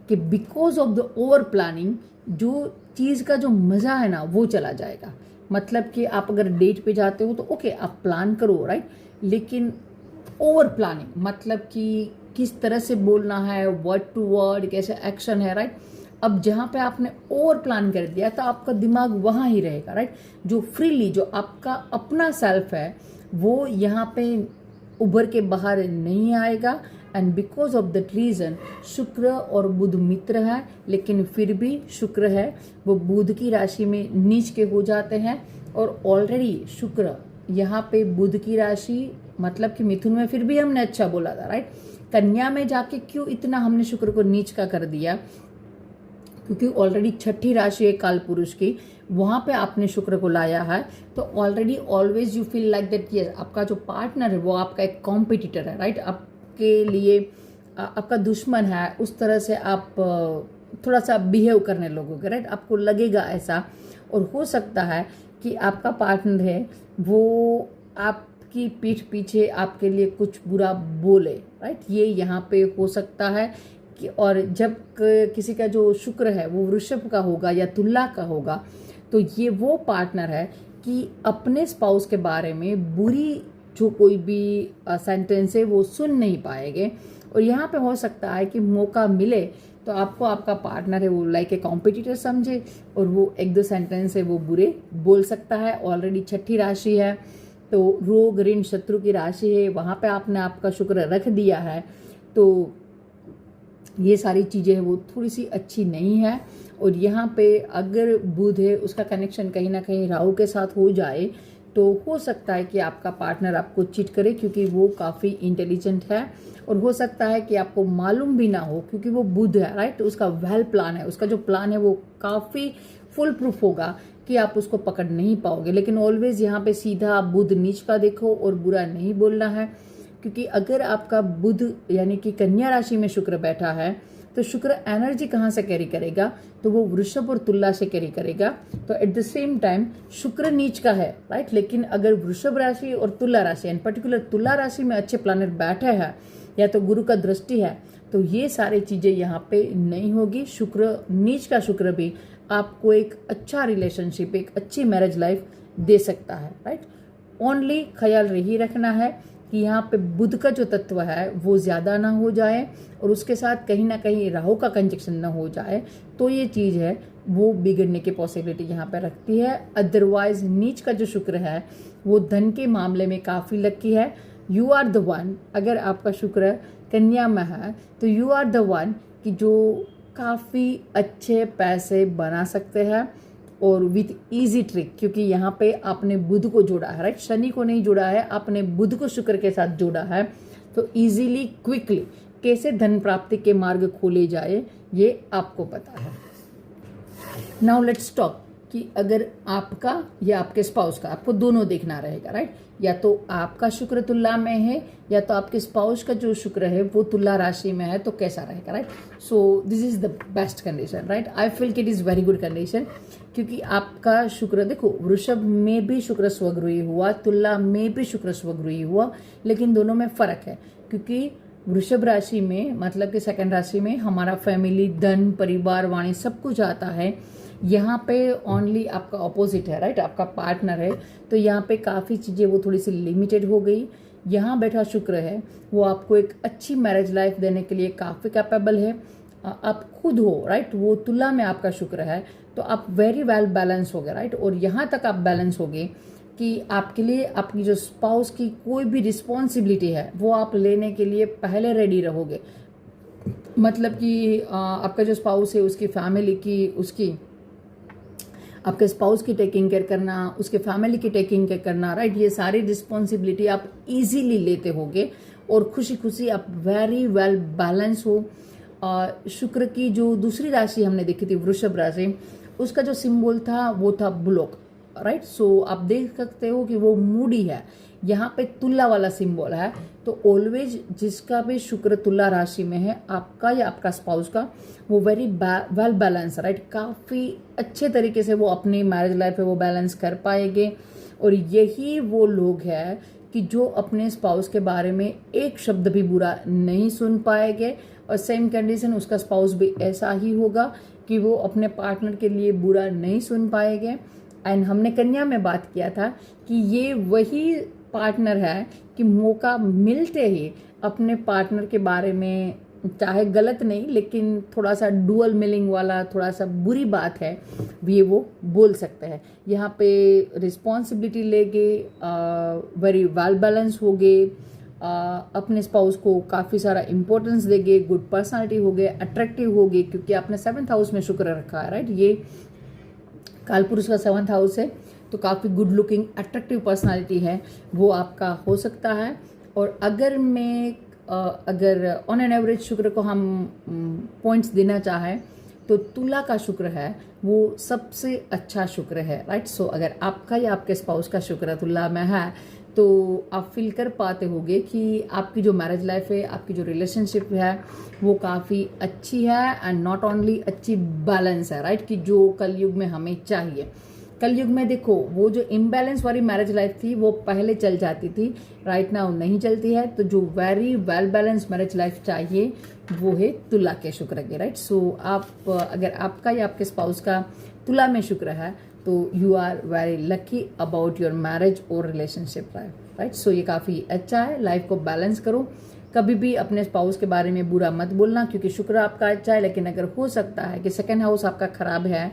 कि because of the over planning जो चीज़ का जो मज़ा है ना वो चला जाएगा। मतलब कि आप अगर डेट पे जाते हो तो ओके आप प्लान करो, राइट, लेकिन ओवर प्लानिंग मतलब कि किस तरह से बोलना है, वर्ड टू वर्ड कैसे एक्शन है, राइट। अब जहाँ पे आपने ओवर प्लान कर दिया तो आपका दिमाग वहाँ ही रहेगा, राइट। जो फ्रीली जो आपका अपना सेल्फ है वो यहाँ पे उभर के बाहर नहीं आएगा, and because of that reason Shukra और बुध मित्र है, लेकिन फिर भी शुक्र है वो बुध की राशि में नीच के हो जाते हैं। और ऑलरेडी शुक्र यहाँ पे बुध की राशि मतलब कि मिथुन में फिर भी हमने अच्छा बोला था, राइट। कन्या में जाके क्यों इतना हमने शुक्र को नीच का कर दिया, क्योंकि ऑलरेडी छठी राशि है काल पुरुष की, वहाँ पे आपने शुक्र को लाया है। तो already always you feel like that yes आपका जो पार्टनर है वो आपका एक कॉम्पिटिटर है, राइट, आपके लिए आपका दुश्मन है, उस तरह से आप थोड़ा सा बिहेव करने लगोगे, राइट, आपको लगेगा ऐसा। और हो सकता है कि आपका पार्टनर है वो आपकी पीठ पीछे आपके लिए कुछ बुरा बोले, राइट, ये यहाँ पे हो सकता है। और जब किसी का जो शुक्र है वो वृषभ का होगा या तुला का होगा तो ये वो पार्टनर है कि अपने स्पाउस के बारे में बुरी जो कोई भी सेंटेंस है वो सुन नहीं पाएंगे। और यहाँ पे हो सकता है कि मौका मिले तो आपको आपका पार्टनर है वो लाइक ए कॉम्पिटिटर समझे और वो 1-2 सेंटेंस है वो बुरे बोल सकता है। ऑलरेडी छठी राशि है तो रोग ऋण शत्रु की राशि है, वहाँ पे आपने आपका शुक्र रख दिया है, तो ये सारी चीज़ें हैं वो थोड़ी सी अच्छी नहीं है। और यहाँ पे अगर बुध है उसका कनेक्शन कहीं ना कहीं राहु के साथ हो जाए तो हो सकता है कि आपका पार्टनर आपको चीट करे, क्योंकि वो काफ़ी इंटेलिजेंट है। और हो सकता है कि आपको मालूम भी ना हो, क्योंकि वो बुध है, राइट, तो उसका वेल प्लान है, उसका जो प्लान है वो काफ़ी फुल प्रूफ होगा कि आप उसको पकड़ नहीं पाओगे। लेकिन ऑलवेज यहाँ पे सीधा बुध नीच का देखो और बुरा नहीं बोलना है, क्योंकि अगर आपका बुध यानी कि कन्या राशि में शुक्र बैठा है तो तो शुक्र एनर्जी कहाँ से कैरी करेगा, तो वो वृषभ और तुला से कैरी करेगा। तो एट द सेम टाइम शुक्र नीच का है, राइट, लेकिन अगर वृषभ राशि और तुला राशि इन पर्टिकुलर तुला राशि में अच्छे प्लैनेट बैठे हैं या तो गुरु का दृष्टि है, तो ये सारी चीजें यहाँ पे नहीं होगी। शुक्र नीच का शुक्र भी आपको एक अच्छा रिलेशनशिप, एक अच्छी मैरिज लाइफ दे सकता है, राइट। ओनली ख्याल यही रखना है कि यहाँ पे बुध का जो तत्व है वो ज्यादा ना हो जाए और उसके साथ कहीं ना कहीं राहु का कंजक्शन ना हो जाए, तो ये चीज है वो बिगड़ने की पॉसिबिलिटी यहाँ पे रखती है। अदरवाइज नीच का जो शुक्र है वो धन के मामले में काफी लकी है। यू आर द वन, अगर आपका शुक्र कन्या में है तो यू आर द वन कि जो काफी अच्छे पैसे बना सकते हैं और विथ इजी ट्रिक, क्योंकि यहाँ पे आपने बुध को जोड़ा है, राइट, शनि को नहीं जोड़ा है, आपने बुध को शुक्र के साथ जोड़ा है, तो इजीली क्विकली कैसे धन प्राप्ति के मार्ग खोले जाए ये आपको पता है। नाउ लेट्स टॉक कि अगर आपका या आपके स्पाउस का, आपको दोनों देखना रहेगा, राइट, या तो आपका शुक्र तुला में है या तो आपके स्पाउस का जो शुक्र है वो तुला राशि में है, तो कैसा रहेगा, right. So this is the best condition, right, I feel it is very good condition, क्योंकि आपका शुक्र देखो वृषभ में भी शुक्र स्वगृही हुआ, तुला में भी शुक्र स्वगृही हुआ, लेकिन दोनों में फर्क है, क्योंकि वृषभ राशि में मतलब कि सेकंड राशि में हमारा फैमिली, धन, परिवार, वाणी सब कुछ आता है। यहाँ पे ओनली आपका ऑपोजिट है, राइट, आपका पार्टनर है, तो यहाँ पे काफ़ी चीज़ें वो थोड़ी सी लिमिटेड हो गई। यहाँ बैठा शुक्र है वो आपको एक अच्छी मैरिज लाइफ देने के लिए काफ़ी कैपेबल है, आप खुद हो, राइट। वो तुला में आपका शुक्र है तो आप वेरी वेल बैलेंस हो गए, राइट, और यहाँ तक आप बैलेंस हो गए कि आपके लिए आपकी जो स्पाउस की कोई भी रिस्पॉन्सिबिलिटी है वो आप लेने के लिए पहले रेडी रहोगे। मतलब कि आपका जो स्पाउस है उसकी फैमिली की, उसकी आपके स्पाउस की टेकिंग केयर करना, उसके फैमिली की टेकिंग केयर करना, राइट, ये सारी रिस्पॉन्सिबिलिटी आप इजीली लेते होगे और खुशी खुशी आप वेरी वेल बैलेंस हो। शुक्र की जो दूसरी राशि हमने देखी थी वृषभ राशि, उसका जो सिंबल था वो था ब्लॉक, राइट। सो आप देख सकते हो कि वो मूडी है। यहाँ पे तुला वाला सिंबल है, तो ऑलवेज जिसका भी शुक्र तुला राशि में है, आपका या आपका स्पाउस का, वो वेरी वेल बैलेंस, राइट, काफी अच्छे तरीके से वो अपनी मैरिज लाइफ है वो बैलेंस कर पाएंगे। और यही वो लोग हैं कि जो अपने स्पाउस के बारे में एक शब्द भी बुरा नहीं सुन पाएंगे, और सेम कंडीशन उसका स्पाउस भी ऐसा ही होगा कि वो अपने पार्टनर के लिए बुरा नहीं सुन पाएंगे। एंड हमने कन्या में बात किया था कि ये वही पार्टनर है कि मौका मिलते ही अपने पार्टनर के बारे में, चाहे गलत नहीं लेकिन थोड़ा सा डुअल मीनिंग वाला, थोड़ा सा बुरी बात है, ये वो बोल सकते हैं। यहाँ पे रिस्पॉन्सिबिलिटी लेके वेरी वेल बैलेंस हो गए, अपने स्पाउस को काफ़ी सारा इंपॉर्टेंस देंगे, गुड पर्सनालिटी हो गए, अट्रैक्टिव हो गए, क्योंकि आपने 7th हाउस में शुक्र रखा है, राइट, ये कालपुरुष का 7th हाउस है, तो काफ़ी गुड लुकिंग अट्रैक्टिव पर्सनालिटी है वो आपका हो सकता है। और अगर ऑन एन एवरेज शुक्र को हम पॉइंट्स देना चाहें तो तुला का शुक्र है वो सबसे अच्छा शुक्र है, राइट। सो अगर आपका या आपके स्पाउस का शुक्र तुला में है तो आप फील कर पाते होंगे कि आपकी जो मैरिज लाइफ है, आपकी जो रिलेशनशिप है वो काफ़ी अच्छी है, एंड नॉट ओनली अच्छी, बैलेंस है, राइट, कि जो कलयुग में हमें चाहिए। कलयुग में देखो वो जो इम्बैलेंस वाली मैरिज लाइफ थी वो पहले चल जाती थी, राइट नाउ नहीं चलती है, तो जो very well balance marriage life चाहिए वो है तुला के शुक्र के, राइट। सो आप अगर आपका या आपके स्पाउस का तुला में शुक्र है तो you are very lucky about your marriage और रिलेशनशिप लाइफ, राइट। सो ये काफ़ी अच्छा है, लाइफ को बैलेंस करो, कभी भी अपने स्पाउस के बारे में बुरा मत बोलना, क्योंकि शुक्र आपका अच्छा है, लेकिन अगर हो सकता है कि 2nd हाउस आपका खराब है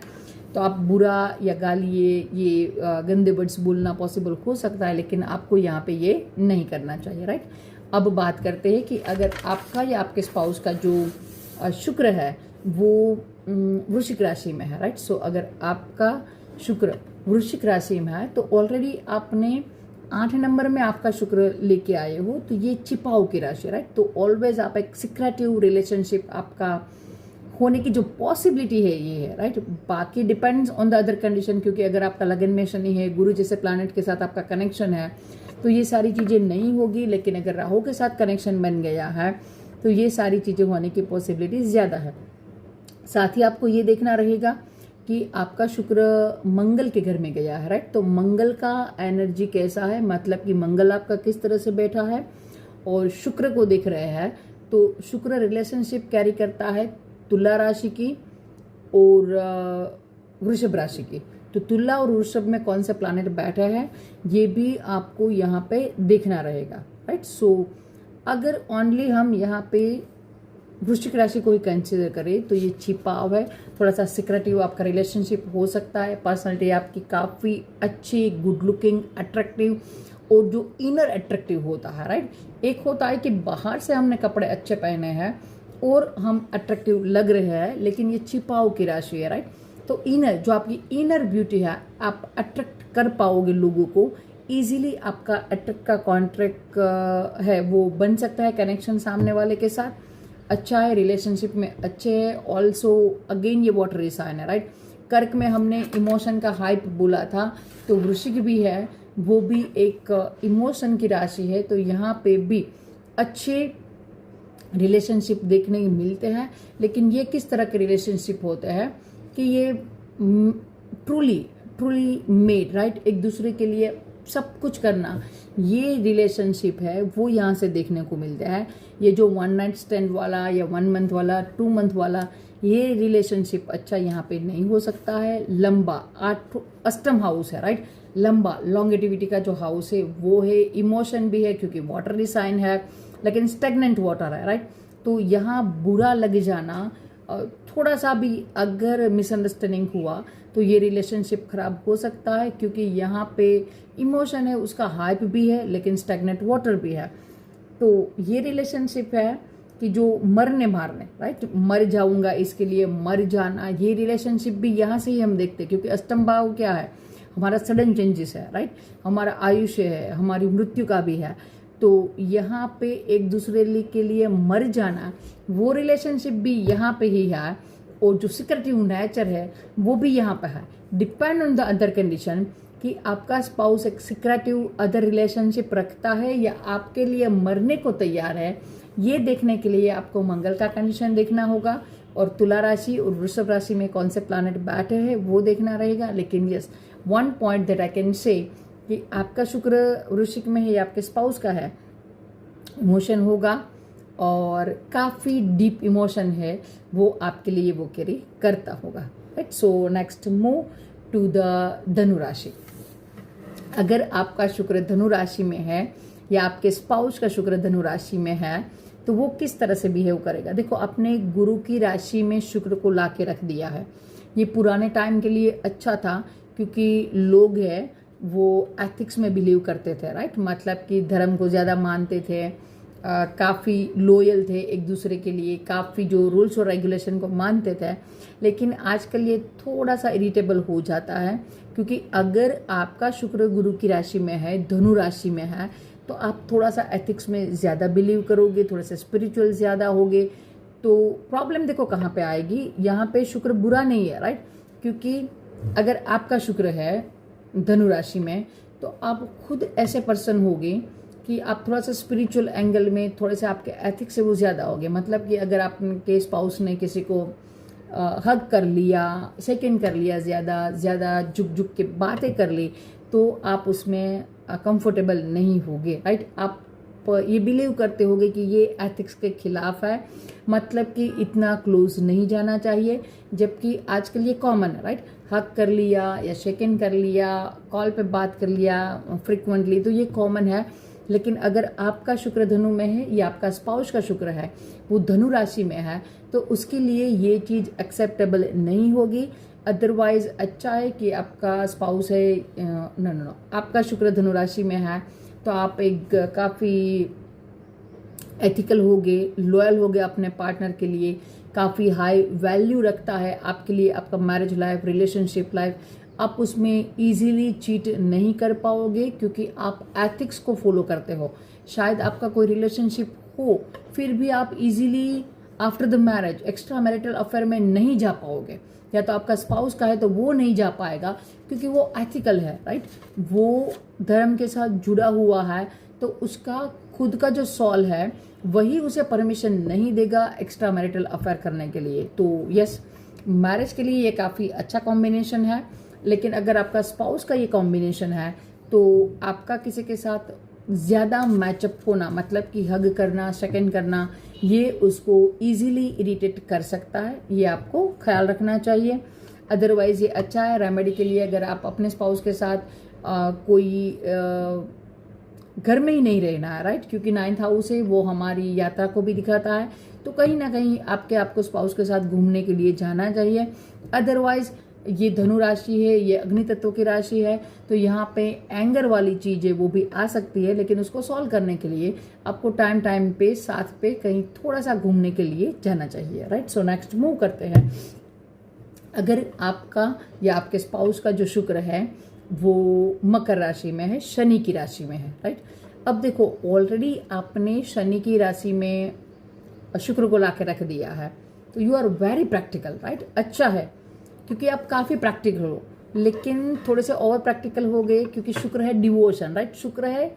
तो आप बुरा या गाली ये गंदे वर्ड्स बोलना पॉसिबल हो सकता है, लेकिन आपको यहाँ पे ये नहीं करना चाहिए, राइट। अब बात करते हैं कि अगर आपका या आपके स्पाउस का जो शुक्र है वो वृश्चिक राशि में है, राइट। सो अगर आपका शुक्र वृश्चिक राशि में है तो ऑलरेडी आपने 8 नंबर में आपका शुक्र लेके आए हो, तो ये छिपाऊ की राशि, राइट। तो ऑलवेज आप एक सीक्रेटिव रिलेशनशिप आपका होने की जो पॉसिबिलिटी है ये है, राइट। बाकी depends on the other condition, क्योंकि अगर आपका लगन में शनि है, गुरु जैसे प्लैनेट के साथ आपका कनेक्शन है तो ये सारी चीज़ें नहीं होगी, लेकिन अगर राहु के साथ कनेक्शन बन गया है तो ये सारी चीज़ें होने की पॉसिबिलिटी ज़्यादा है। साथ ही आपको ये देखना रहेगा कि आपका शुक्र मंगल के घर में गया है, राइट। तो मंगल का एनर्जी कैसा है, मतलब कि मंगल आपका किस तरह से बैठा है और शुक्र को देख रहे हैं। तो शुक्र रिलेशनशिप कैरी करता है तुला राशि की और वृषभ राशि की। तो तुला और वृषभ में कौन सा प्लैनेट बैठा है ये भी आपको यहाँ पे देखना रहेगा, राइट। सो अगर ओनली हम यहाँ पे वृश्चिक राशि को ही कंसिडर करें तो ये छिपाव है, थोड़ा सा सिक्रेटिव आपका रिलेशनशिप हो सकता है। पर्सनालिटी आपकी काफ़ी अच्छी, गुड लुकिंग, अट्रैक्टिव और जो इनर अट्रैक्टिव होता है, राइट। एक होता है कि बाहर से हमने कपड़े अच्छे पहने हैं और हम अट्रैक्टिव लग रहे हैं, लेकिन ये छिपाव की राशि है, राइट। तो इनर, जो आपकी इनर ब्यूटी है, आप अट्रैक्ट कर पाओगे लोगों को इजीली। आपका अट्रैक्ट का कॉन्ट्रैक्ट है वो बन सकता है कनेक्शन सामने वाले के साथ, अच्छा है, रिलेशनशिप में अच्छे है। ऑल्सो अगेन ये वाटरी साइन है, राइट। कर्क में हमने इमोशन का हाइप बोला था, तो वृश्चिक भी है, वो भी एक इमोशन की राशि है। तो यहाँ पे भी अच्छे रिलेशनशिप देखने को मिलते हैं, लेकिन ये किस तरह के रिलेशनशिप होते हैं कि ये ट्रूली मेड, राइट, एक दूसरे के लिए सब कुछ करना, ये रिलेशनशिप है वो यहाँ से देखने को मिलता है। ये जो 1 नाइट स्टैंड वाला या 1 मंथ वाला, 2 मंथ वाला, ये रिलेशनशिप अच्छा यहाँ पे नहीं हो सकता है। लंबा, अष्टम हाउस है, राइट, लंबा लॉन्गेटिविटी का जो हाउस है वो है। इमोशन भी है क्योंकि वाटर साइन है, लेकिन स्टेगनेंट वाटर है, राइट। तो यहाँ बुरा लग जाना, थोड़ा सा भी अगर मिसअंडरस्टैंडिंग हुआ तो ये रिलेशनशिप खराब हो सकता है, क्योंकि यहाँ पे इमोशन है, उसका हाइप भी है, लेकिन स्टैगनेंट वाटर भी है। तो ये रिलेशनशिप है कि जो मरने मारने, राइट, मर जाऊंगा इसके लिए, मर जाना, ये रिलेशनशिप भी यहाँ से ही हम देखते हैं, क्योंकि अष्टम भाव क्या है, हमारा सडन चेंजेस है, राइट, हमारा आयुष्य है, हमारी मृत्यु का भी है। तो यहाँ पे एक दूसरे के लिए मर जाना, वो रिलेशनशिप भी यहाँ पे ही है, और जो सिक्रेटिव नेचर है वो भी यहाँ पे है। Depend on the other condition कि आपका स्पाउस एक सिक्रेटिव अदर रिलेशनशिप रखता है या आपके लिए मरने को तैयार है, ये देखने के लिए आपको मंगल का कंडीशन देखना होगा, और तुला राशि और वृषभ राशि में कौन से प्लैनेट बैठे हैं वो देखना रहेगा। लेकिन yes, one point that I can say कि आपका शुक्र वृश्चिक में है या आपके स्पाउस का है, इमोशन होगा और काफ़ी डीप इमोशन है वो आपके लिए वो कैरी करता होगा, right. So next move to the धनु राशि। अगर आपका शुक्र धनु राशि में है या आपके स्पाउस का शुक्र धनु राशि में है तो वो किस तरह से बिहेव करेगा। देखो, अपने गुरु की राशि में शुक्र को ला के रख दिया है। ये पुराने टाइम के लिए अच्छा था, क्योंकि लोग हैं वो एथिक्स में बिलीव करते थे, राइट, मतलब कि धर्म को ज़्यादा मानते थे, काफ़ी लॉयल थे एक दूसरे के लिए, काफ़ी जो रूल्स और रेगुलेशन को मानते थे। लेकिन आजकल ये थोड़ा सा इरिटेबल हो जाता है, क्योंकि अगर आपका शुक्र गुरु की राशि में है, धनु राशि में है, तो आप थोड़ा सा एथिक्स में ज़्यादा बिलीव करोगे, थोड़ा सा स्पिरिचुअल ज़्यादा होगे। तो प्रॉब्लम देखो कहाँ पे आएगी, यहाँ पे शुक्र बुरा नहीं है, राइट, क्योंकि अगर आपका शुक्र है धनु राशि में तो आप खुद ऐसे पर्सन होगे कि आप थोड़ा सा स्पिरिचुअल एंगल में, थोड़े से आपके एथिक्स से वो ज़्यादा होगे। मतलब कि अगर आपके स्पाउस ने किसी को हग कर लिया, सेकंड कर लिया, ज़्यादा झुक के बातें कर ली, तो आप उसमें कंफर्टेबल नहीं होगे, राइट। आप ये बिलीव करते होगे कि ये एथिक्स के खिलाफ है, मतलब कि इतना क्लोज नहीं जाना चाहिए, जबकि आजकल ये कॉमन है, राइट। हक कर लिया या शेकन कर लिया, कॉल पे बात कर लिया फ्रिक्वेंटली, तो ये कॉमन है। लेकिन अगर आपका शुक्र धनु में है या आपका स्पाउस का शुक्र है वो धनु राशि में है, तो उसके लिए ये चीज़ एक्सेप्टेबल नहीं होगी। अदरवाइज अच्छा है कि आपका स्पाउस है, नो, आपका शुक्र धनु राशि में है तो आप एक काफ़ी एथिकल होगे, लॉयल होगे अपने पार्टनर के लिए, काफ़ी हाई वैल्यू रखता है आपके लिए आपका मैरिज लाइफ, रिलेशनशिप लाइफ। आप उसमें इजीली चीट नहीं कर पाओगे, क्योंकि आप एथिक्स को फॉलो करते हो। शायद आपका कोई रिलेशनशिप हो, फिर भी आप easily after the marriage extra marital affair में नहीं जा पाओगे, या तो आपका स्पाउस का है तो वो नहीं जा पाएगा, क्योंकि वो एथिकल है, राइट, वो धर्म के साथ जुड़ा हुआ है, तो उसका खुद का जो सोल है वही उसे परमिशन नहीं देगा एक्स्ट्रा मैरिटल अफेयर करने के लिए। तो यस, मैरिज के लिए ये काफ़ी अच्छा कॉम्बिनेशन है। लेकिन अगर आपका स्पाउस का ये कॉम्बिनेशन है तो आपका किसी के साथ ज़्यादा मैचअप होना, मतलब कि हग करना, सेकंड करना, ये उसको इजीली इरिटेट कर सकता है। ये आपको ख्याल रखना चाहिए। अदरवाइज ये अच्छा है रेमेडी के लिए अगर आप अपने स्पाउस के साथ कोई घर में ही नहीं रहना है, राइट, क्योंकि 9th हाउस है वो हमारी यात्रा को भी दिखाता है। तो कहीं ना कहीं आपको स्पाउस के साथ घूमने के लिए जाना चाहिए। अदरवाइज ये धनु राशि है, ये अग्नि तत्व की राशि है, तो यहाँ पे एंगर वाली चीज़ है वो भी आ सकती है। लेकिन उसको सॉल्व करने के लिए आपको टाइम टाइम पे साथ पे कहीं थोड़ा सा घूमने के लिए जाना चाहिए, राइट। सो नेक्स्ट मूव करते हैं। अगर आपका या आपके स्पाउस का जो शुक्र है वो मकर राशि में है, शनि की राशि में है, राइट। अब देखो, ऑलरेडी आपने शनि की राशि में शुक्र को लाके रख दिया है, तो you are very practical, right. अच्छा है क्योंकि आप काफ़ी प्रैक्टिकल हो, लेकिन थोड़े से ओवर प्रैक्टिकल हो गए क्योंकि शुक्र है डिवोशन, राइट। शुक्र है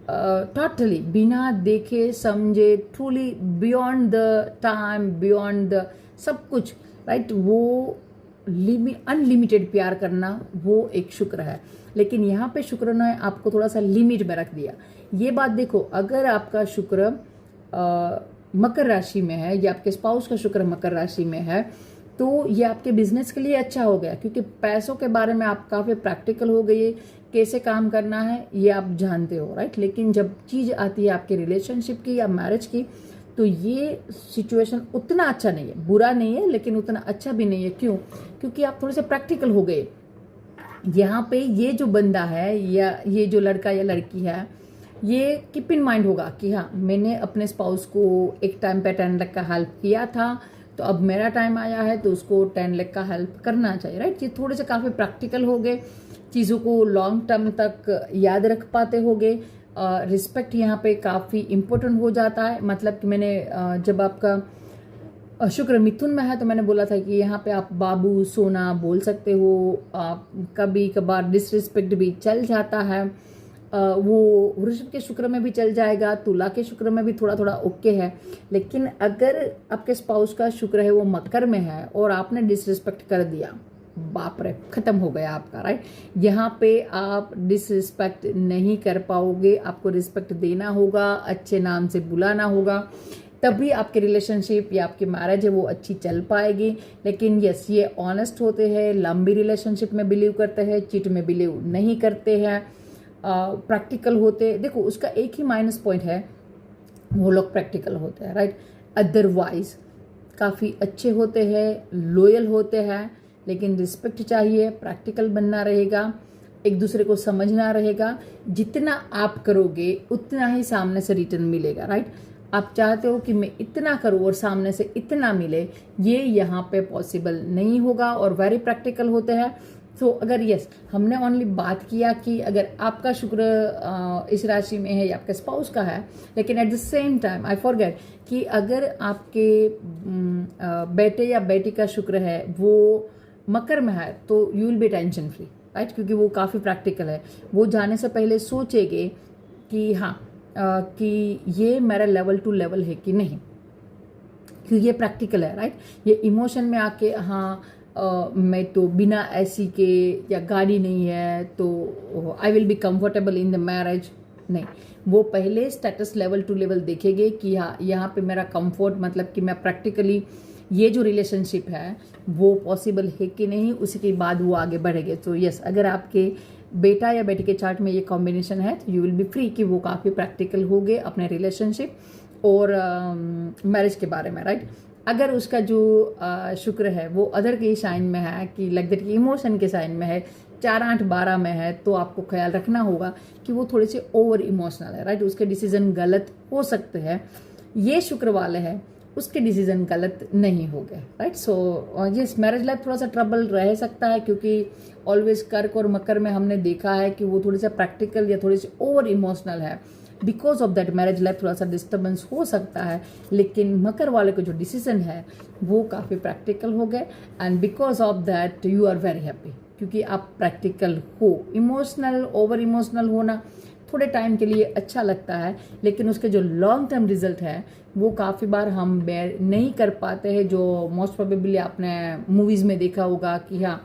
टोटली बिना देखे समझे, truly beyond the time, beyond the sub कुछ, राइट। वो अनलिमिटेड प्यार करना वो एक शुक्र है। लेकिन यहाँ पे शुक्र ने आपको थोड़ा सा लिमिट में रख दिया। ये बात देखो, अगर आपका शुक्र मकर राशि में है या आपके स्पाउस का शुक्र मकर राशि में है तो ये आपके बिजनेस के लिए अच्छा हो गया, क्योंकि पैसों के बारे में आप काफ़ी प्रैक्टिकल हो गए, कैसे काम करना है ये आप जानते हो, राइट। लेकिन जब चीज़ आती है आपके रिलेशनशिप की या मैरिज की, तो ये सिचुएशन उतना अच्छा नहीं है, बुरा नहीं है लेकिन उतना अच्छा भी नहीं है। क्यों? क्योंकि आप थोड़े से प्रैक्टिकल हो गए। यहाँ पे ये जो बंदा है या ये जो लड़का या लड़की है, ये कीप इन माइंड होगा कि हाँ, मैंने अपने स्पाउस को एक टाइम पे 10 लाख का हेल्प किया था, तो अब मेरा टाइम आया है तो उसको 10 लाख का हेल्प करना चाहिए, राइट। ये थोड़े से काफ़ी प्रैक्टिकल हो गए, चीज़ों को लॉन्ग टर्म तक याद रख पाते हो गए। रिस्पेक्ट यहाँ पे काफ़ी इम्पोर्टेंट हो जाता है। मतलब कि मैंने जब आपका शुक्र मिथुन में है तो मैंने बोला था कि यहाँ पे आप बाबू सोना बोल सकते हो। कभी कभार डिसरिस्पेक्ट भी चल जाता है, वो वृषभ के शुक्र में भी चल जाएगा, तुला के शुक्र में भी थोड़ा थोड़ा ओके है। लेकिन अगर आपके स्पाउस का शुक्र है वो मकर में है और आपने डिसरिस्पेक्ट कर दिया, बाप रे, खत्म हो गया आपका, राइट। यहाँ पे आप डिसरिस्पेक्ट नहीं कर पाओगे, आपको रिस्पेक्ट देना होगा, अच्छे नाम से बुलाना होगा, तभी आपके रिलेशनशिप या आपकी मैरिज है वो अच्छी चल पाएगी। लेकिन यस, ये ऑनेस्ट होते हैं, लंबी रिलेशनशिप में बिलीव करते हैं, चिट में बिलीव नहीं करते हैं, प्रैक्टिकल होते। देखो, उसका एक ही माइनस पॉइंट है, वो लोग प्रैक्टिकल होते हैं, राइट। अदरवाइज काफ़ी अच्छे होते हैं, लॉयल होते हैं, लेकिन रिस्पेक्ट चाहिए, प्रैक्टिकल बनना रहेगा, एक दूसरे को समझना रहेगा। जितना आप करोगे उतना ही सामने से रिटर्न मिलेगा, राइट। आप चाहते हो कि मैं इतना करूँ और सामने से इतना मिले, ये यहाँ पे पॉसिबल नहीं होगा और वेरी प्रैक्टिकल होते हैं। तो अगर यस, हमने ओनली बात किया कि अगर आपका शुक्र इस राशि में है या आपके स्पाउस का है, लेकिन at the same time I forget कि अगर आपके बेटे या बेटी का शुक्र है वो मकर में है तो you will be tension free, right, क्योंकि वो काफ़ी प्रैक्टिकल है। वो जाने से पहले सोचेंगे कि हाँ, कि ये मेरा लेवल टू लेवल है कि नहीं, क्योंकि ये प्रैक्टिकल है, राइट। ये इमोशन में आके हाँ, मैं तो बिना एसी के या गाड़ी नहीं है तो I will be comfortable in the marriage, नहीं। वो पहले स्टेटस लेवल टू लेवल देखेंगे कि हाँ, यहाँ पे मेरा कंफर्ट, मतलब कि मैं प्रैक्टिकली ये जो रिलेशनशिप है वो पॉसिबल है कि नहीं, उसी के बाद वो आगे बढ़ेंगे। तो यस, अगर आपके बेटा या बेटी के चार्ट में ये कॉम्बिनेशन है तो यू विल बी फ्री कि वो काफ़ी प्रैक्टिकल हो गए अपने रिलेशनशिप और मैरिज के बारे में, राइट। अगर उसका जो शुक्र है वो अदर के साइन में है कि लाइक दैट की इमोशन के साइन में है, 4, 8, 12 में है, तो आपको ख्याल रखना होगा कि वो थोड़े से ओवर इमोशनल है, राइट। उसके डिसीजन गलत हो सकते हैं। ये शुक्र वाले हैं, उसके डिसीजन गलत नहीं हो गए, right. So yes, marriage life थोड़ा सा ट्रबल रह सकता है क्योंकि ऑलवेज कर्क और मकर में हमने देखा है कि वो थोड़ी सा प्रैक्टिकल या थोड़ी सी ओवर इमोशनल है। Because of that marriage life थोड़ा सा डिस्टर्बेंस हो सकता है। लेकिन मकर वाले को जो डिसीजन है वो काफ़ी प्रैक्टिकल हो गए and because of that you are very happy, क्योंकि आप प्रैक्टिकल हो। इमोशनल, ओवर इमोशनल होना थोड़े टाइम के लिए अच्छा लगता है, लेकिन उसके जो लॉन्ग टर्म रिजल्ट है वो काफ़ी बार हम बेयर नहीं कर पाते हैं। जो मोस्ट प्रोबेबली आपने मूवीज़ में देखा होगा कि हाँ,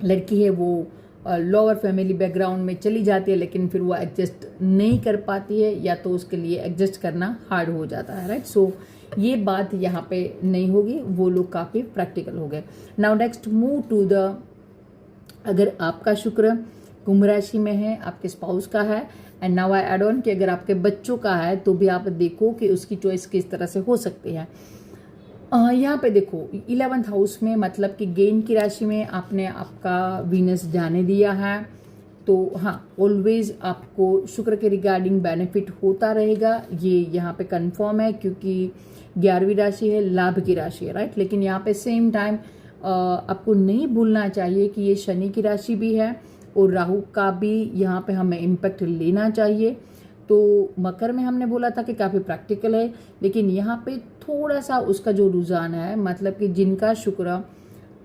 लड़की है वो लोअर फैमिली बैकग्राउंड में चली जाती है, लेकिन फिर वो एडजस्ट नहीं कर पाती है, या तो उसके लिए एडजस्ट करना हार्ड हो जाता है, राइट। सो ये बात यहाँ पे नहीं होगी, वो लोग काफ़ी प्रैक्टिकल हो गए। Now next move to the, अगर आपका शुक्र कुंभ राशि में है, आपके स्पाउस का है, and now I add on कि अगर आपके बच्चों का है तो भी आप देखो कि उसकी चॉइस किस तरह से हो सकती है। यहाँ पे देखो 11th हाउस में, मतलब कि गेन की राशि में आपने आपका वीनस जाने दिया है, तो हाँ, ऑलवेज आपको शुक्र के रिगार्डिंग बेनिफिट होता रहेगा, ये यहाँ पे कंफर्म है, क्योंकि 11वीं राशि है, लाभ की राशि है, राइट। लेकिन यहाँ पे सेम टाइम आपको नहीं भूलना चाहिए कि ये शनि की राशि भी है और राहु का भी यहाँ पे हमें इम्पैक्ट लेना चाहिए। तो मकर में हमने बोला था कि काफ़ी प्रैक्टिकल है, लेकिन यहाँ पे थोड़ा सा उसका जो रुझान है, मतलब कि जिनका शुक्र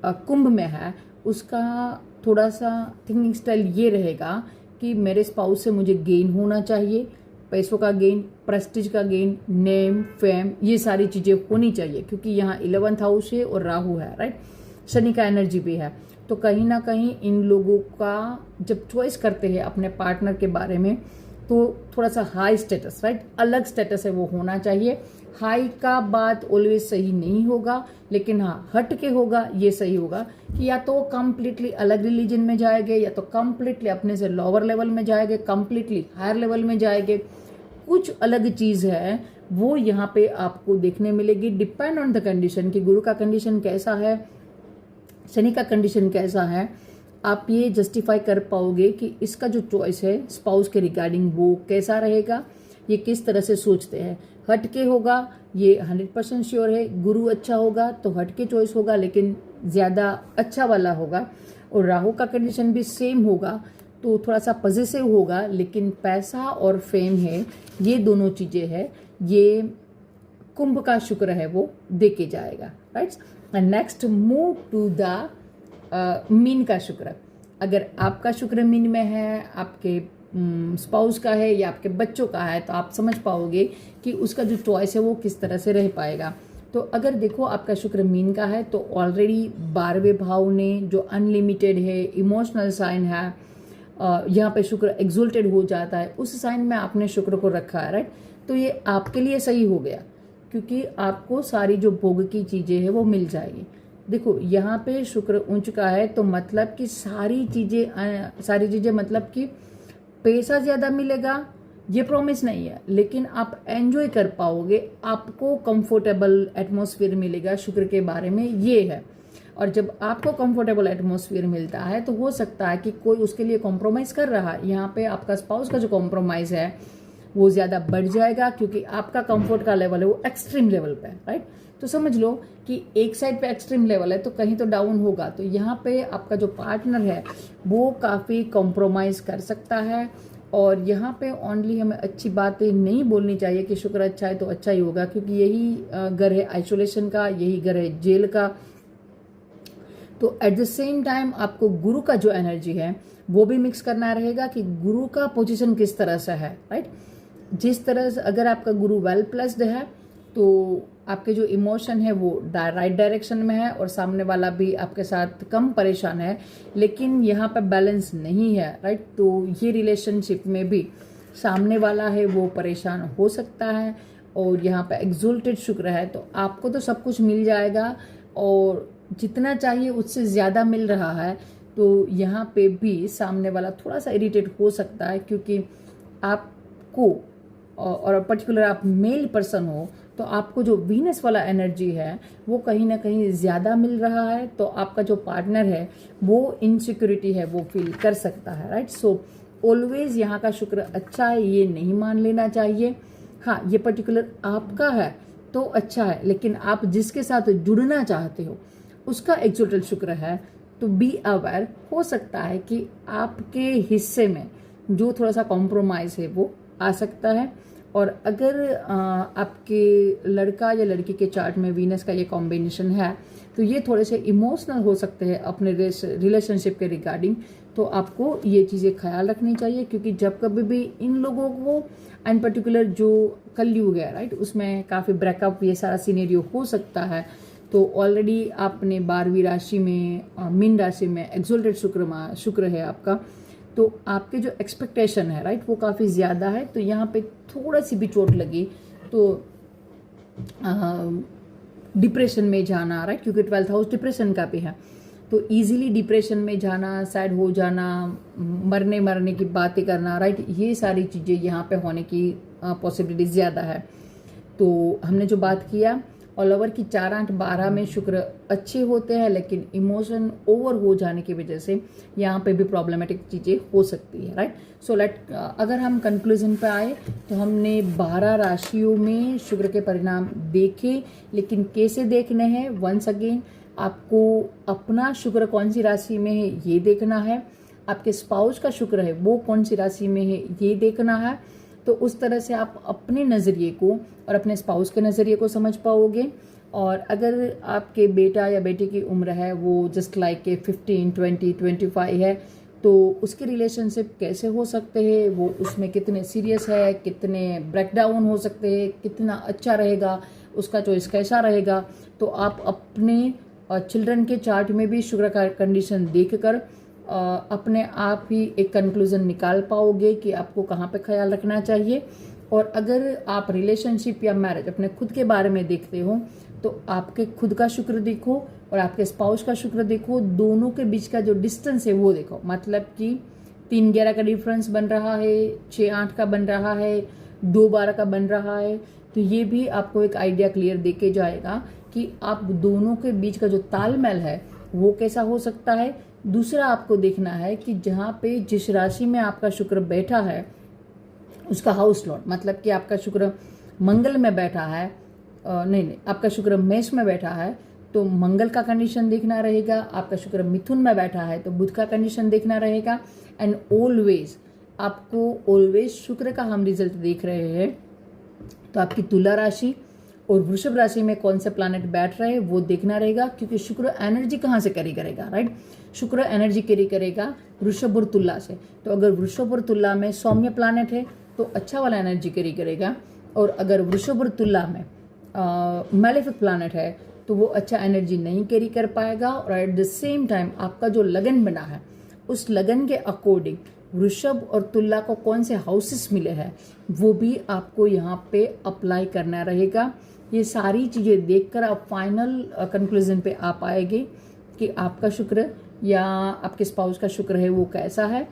कुंभ में है, उसका थोड़ा सा थिंकिंग स्टाइल ये रहेगा कि मेरे स्पाउस से मुझे गेन होना चाहिए, पैसों का गेन, प्रेस्टीज का गेन, नेम, फेम, ये सारी चीज़ें होनी चाहिए, क्योंकि यहाँ 11th हाउस है और राहु है, राइट। शनि का एनर्जी भी है, तो कहीं ना कहीं इन लोगों का जब चॉइस करते हैं अपने पार्टनर के बारे में, तो थोड़ा सा हाई स्टेटस, राइट, अलग स्टेटस है वो होना चाहिए। हाई का बात ऑलवेज सही नहीं होगा, लेकिन हाँ, हट के होगा ये सही होगा कि या तो कंप्लीटली अलग रिलीजन में जाएंगे, या तो कंप्लीटली अपने से लोअर लेवल में जाएंगे, कंप्लीटली हायर लेवल में जाएंगे। कुछ अलग चीज है वो यहाँ पे आपको देखने मिलेगी, डिपेंड ऑन द कंडीशन, कि गुरु का कंडीशन कैसा है, शनि का कंडीशन कैसा है, आप ये जस्टिफाई कर पाओगे कि इसका जो चॉइस है स्पाउस के रिगार्डिंग वो कैसा रहेगा, ये किस तरह से सोचते हैं। हटके होगा ये 100% श्योर है, गुरु अच्छा होगा तो हटके चॉइस होगा, लेकिन ज़्यादा अच्छा वाला होगा। और राहु का कंडीशन भी सेम होगा, तो थोड़ा सा पॉजिटिव होगा, लेकिन पैसा और फेम है, ये दोनों चीज़ें हैं, ये कुंभ का शुक्र है वो दे के जाएगा, right. And next move to the मीन का शुक्र। अगर आपका शुक्र मीन में है, आपके स्पाउस का है या आपके बच्चों का है, तो आप समझ पाओगे कि उसका जो चॉइस है वो किस तरह से रह पाएगा। तो अगर देखो आपका शुक्र मीन का है, तो ऑलरेडी 12वें भाव ने जो अनलिमिटेड है, इमोशनल साइन है, यहाँ पे शुक्र एक्सोल्टेड हो जाता है, उस साइन में आपने शुक्र को रखा है, राइट। तो ये आपके लिए सही हो गया, क्योंकि आपको सारी जो भोग की चीज़ें हैं वो मिल जाएगी। देखो यहाँ पे शुक्र उच्च का है, तो मतलब कि सारी चीज़ें मतलब कि पैसा ज़्यादा मिलेगा ये प्रॉमिस नहीं है, लेकिन आप एंजॉय कर पाओगे, आपको कंफर्टेबल एटमॉस्फेयर मिलेगा, शुक्र के बारे में ये है। और जब आपको कंफर्टेबल एटमॉस्फेयर मिलता है, तो हो सकता है कि कोई उसके लिए कॉम्प्रोमाइज़ कर रहा है, यहाँ पे आपका स्पाउस का जो कॉम्प्रोमाइज़ है वो ज़्यादा बढ़ जाएगा, क्योंकि आपका कंफर्ट का लेवल है वो एक्सट्रीम लेवल पे है, राइट। तो समझ लो कि एक साइड पे एक्सट्रीम लेवल है तो कहीं तो डाउन होगा, तो यहाँ पे आपका जो पार्टनर है वो काफ़ी कॉम्प्रोमाइज़ कर सकता है। और यहाँ पे ओनली हमें अच्छी बातें नहीं बोलनी चाहिए कि शुक्र अच्छा है तो अच्छा ही होगा, क्योंकि यही घर है आइसोलेशन का, यही घर है जेल का। तो एट द सेम टाइम आपको गुरु का जो एनर्जी है वो भी मिक्स करना रहेगा कि गुरु का पोजीशन किस तरह से है, राइट। जिस तरह से अगर आपका गुरु वेल प्लेस्ड है, तो आपके जो इमोशन है वो राइट डायरेक्शन में है, और सामने वाला भी आपके साथ कम परेशान है, लेकिन यहाँ पर बैलेंस नहीं है, राइट। तो ये रिलेशनशिप में भी सामने वाला है वो परेशान हो सकता है, और यहाँ पे एक्सोल्टेड शुक्र है, तो आपको तो सब कुछ मिल जाएगा, और जितना चाहिए उससे ज़्यादा मिल रहा है। तो यहाँ पे भी सामने वाला थोड़ा सा इरिटेट हो सकता है, क्योंकि आपको, और पर्टिकुलर आप मेल पर्सन हो, तो आपको जो वीनस वाला एनर्जी है वो कहीं ना कहीं ज़्यादा मिल रहा है, तो आपका जो पार्टनर है वो इनसिक्योरिटी है वो फील कर सकता है, राइट। सो ऑलवेज यहाँ का शुक्र अच्छा है ये नहीं मान लेना चाहिए। हाँ, ये पर्टिकुलर आपका है तो अच्छा है, लेकिन आप जिसके साथ जुड़ना चाहते हो उसका एक्सोल्टेड शुक्र है, तो बी अवेयर, हो सकता है कि आपके हिस्से में जो थोड़ा सा कॉम्प्रोमाइज़ है वो आ सकता है। और अगर आपके लड़का या लड़की के चार्ट में वीनस का ये कॉम्बिनेशन है, तो ये थोड़े से इमोशनल हो सकते हैं अपने रिलेशनशिप के रिगार्डिंग, तो आपको ये चीज़ें ख्याल रखनी चाहिए, क्योंकि जब कभी भी इन लोगों को एंड पर्टिकुलर जो कलयुग है राइट, उसमें काफ़ी ब्रेकअप ये सारा सीनेरियो हो सकता है। तो ऑलरेडी आपने 12वीं राशि में मीन राशि में एक्सोल्टेड शुक्र है आपका, तो आपके जो एक्सपेक्टेशन है राइट वो काफ़ी ज़्यादा है। तो यहाँ पे थोड़ा सी भी चोट लगी तो डिप्रेशन में जाना राइट, क्योंकि 12th हाउस डिप्रेशन का भी है, तो इजीली डिप्रेशन में जाना, सैड हो जाना, मरने की बातें करना राइट, ये सारी चीज़ें यहाँ पे होने की पॉसिबिलिटी ज़्यादा है। तो हमने जो बात किया ऑल ओवर की 4, 8, 12 में शुक्र अच्छे होते हैं, लेकिन इमोशन ओवर हो जाने की वजह से यहाँ पे भी प्रॉब्लमेटिक चीज़ें हो सकती है राइट। सो अगर हम कंक्लूजन पे आए तो हमने 12 राशियों में शुक्र के परिणाम देखे, लेकिन कैसे देखने हैं, वंस अगेन आपको अपना शुक्र कौन सी राशि में है ये देखना है, आपके स्पाउस का शुक्र है वो कौन सी राशि में है ये देखना है। तो उस तरह से आप अपने नज़रिए को और अपने स्पाउस के नज़रिए को समझ पाओगे। और अगर आपके बेटा या बेटी की उम्र है वो जस्ट लाइक के 15, 20, 25 है, तो उसके रिलेशनशिप कैसे हो सकते हैं, वो उसमें कितने सीरियस है, कितने ब्रेकडाउन हो सकते हैं, कितना अच्छा रहेगा, उसका चॉइस कैसा रहेगा, तो आप अपने चिल्ड्रन के चार्ट में भी शुक्र का कंडीशन देखकर अपने आप ही एक कंक्लूजन निकाल पाओगे कि आपको कहाँ पे ख्याल रखना चाहिए। और अगर आप रिलेशनशिप या मैरिज अपने खुद के बारे में देखते हो तो आपके खुद का शुक्र देखो और आपके स्पाउस का शुक्र देखो, दोनों के बीच का जो डिस्टेंस है वो देखो, मतलब कि 3-11 का डिफरेंस बन रहा है, 6-8 का बन रहा है, 2-12 का बन रहा है, तो ये भी आपको एक आइडिया क्लियर देके जाएगा कि आप दोनों के बीच का जो तालमेल है वो कैसा हो सकता है। दूसरा आपको देखना है कि जहाँ पे जिस राशि में आपका शुक्र बैठा है उसका हाउस लॉर्ड, मतलब कि आपका शुक्र मंगल में बैठा है, नहीं आपका शुक्र मेष में बैठा है तो मंगल का कंडीशन देखना रहेगा, आपका शुक्र मिथुन में बैठा है तो बुध का कंडीशन देखना रहेगा। एंड ऑलवेज आपको ऑलवेज शुक्र का हम रिजल्ट देख रहे हैं तो आपकी तुला राशि और वृषभ राशि में कौन से प्लैनेट बैठ रहे हैं वो देखना रहेगा, क्योंकि शुक्र एनर्जी कहाँ से कैरी करेगा राइट, शुक्र एनर्जी कैरी करेगा वृषभ और तुला से। तो अगर वृषभ और तुला में सौम्य प्लैनेट है तो अच्छा वाला एनर्जी कैरी करेगा, और अगर वृषभ और तुला में मैलेफिक प्लैनेट है तो वो अच्छा एनर्जी नहीं कैरी कर पाएगा। और एट द सेम टाइम आपका जो लगन बना है उस लगन के अकॉर्डिंग वृषभ और तुला को कौन से हाउसेस मिले हैं वो भी आपको यहाँ पे अप्लाई करना रहेगा। ये सारी चीज़ें देखकर आप फाइनल कंक्लूजन पे आ पाएंगे कि आपका शुक्र या आपके स्पाउस का शुक्र है वो कैसा है।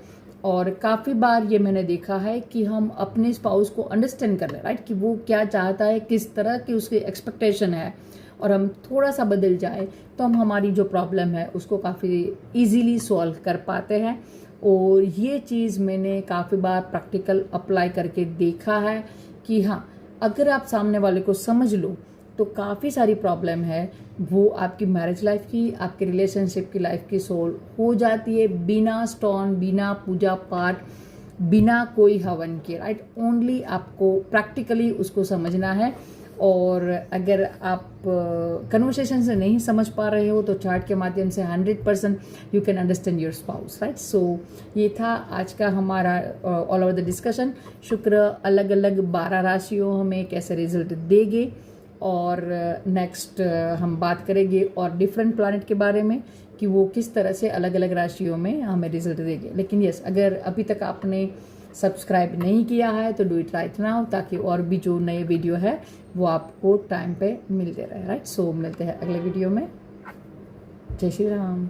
और काफ़ी बार ये मैंने देखा है कि हम अपने स्पाउस को अंडरस्टैंड कर रहे हैं राइट, कि वो क्या चाहता है, किस तरह की उसकी एक्सपेक्टेशन है, और हम थोड़ा सा बदल जाए तो हम हमारी जो प्रॉब्लम है उसको काफ़ी इजीली सॉल्व कर पाते हैं। और ये चीज़ मैंने काफ़ी बार प्रैक्टिकल अप्लाई करके देखा है कि हाँ, अगर आप सामने वाले को समझ लो तो काफ़ी सारी प्रॉब्लम है वो आपकी मैरिज लाइफ की, आपके रिलेशनशिप की लाइफ की सोल्व हो जाती है, बिना स्टोन, बिना पूजा पाठ, बिना कोई हवन के राइट। ओनली आपको प्रैक्टिकली उसको समझना है। और अगर आप कन्वर्सेशन से नहीं समझ पा रहे हो तो चार्ट के माध्यम से 100% you can understand your spouse right. So ये था आज का हमारा ऑल ओवर द डिस्कशन। शुक्र अलग अलग 12 राशियों में कैसे रिजल्ट देंगे, और नेक्स्ट हम बात करेंगे और डिफरेंट प्लैनेट के बारे में कि वो किस तरह से अलग अलग राशियों में हमें रिजल्ट देंगे। लेकिन यस, अगर अभी तक आपने सब्सक्राइब नहीं किया है तो डू इट राइट नाउ, ताकि और भी जो नए वीडियो है वो आपको टाइम पे मिलते रहे राइट। सो मिलते हैं अगले वीडियो में। जय श्री राम।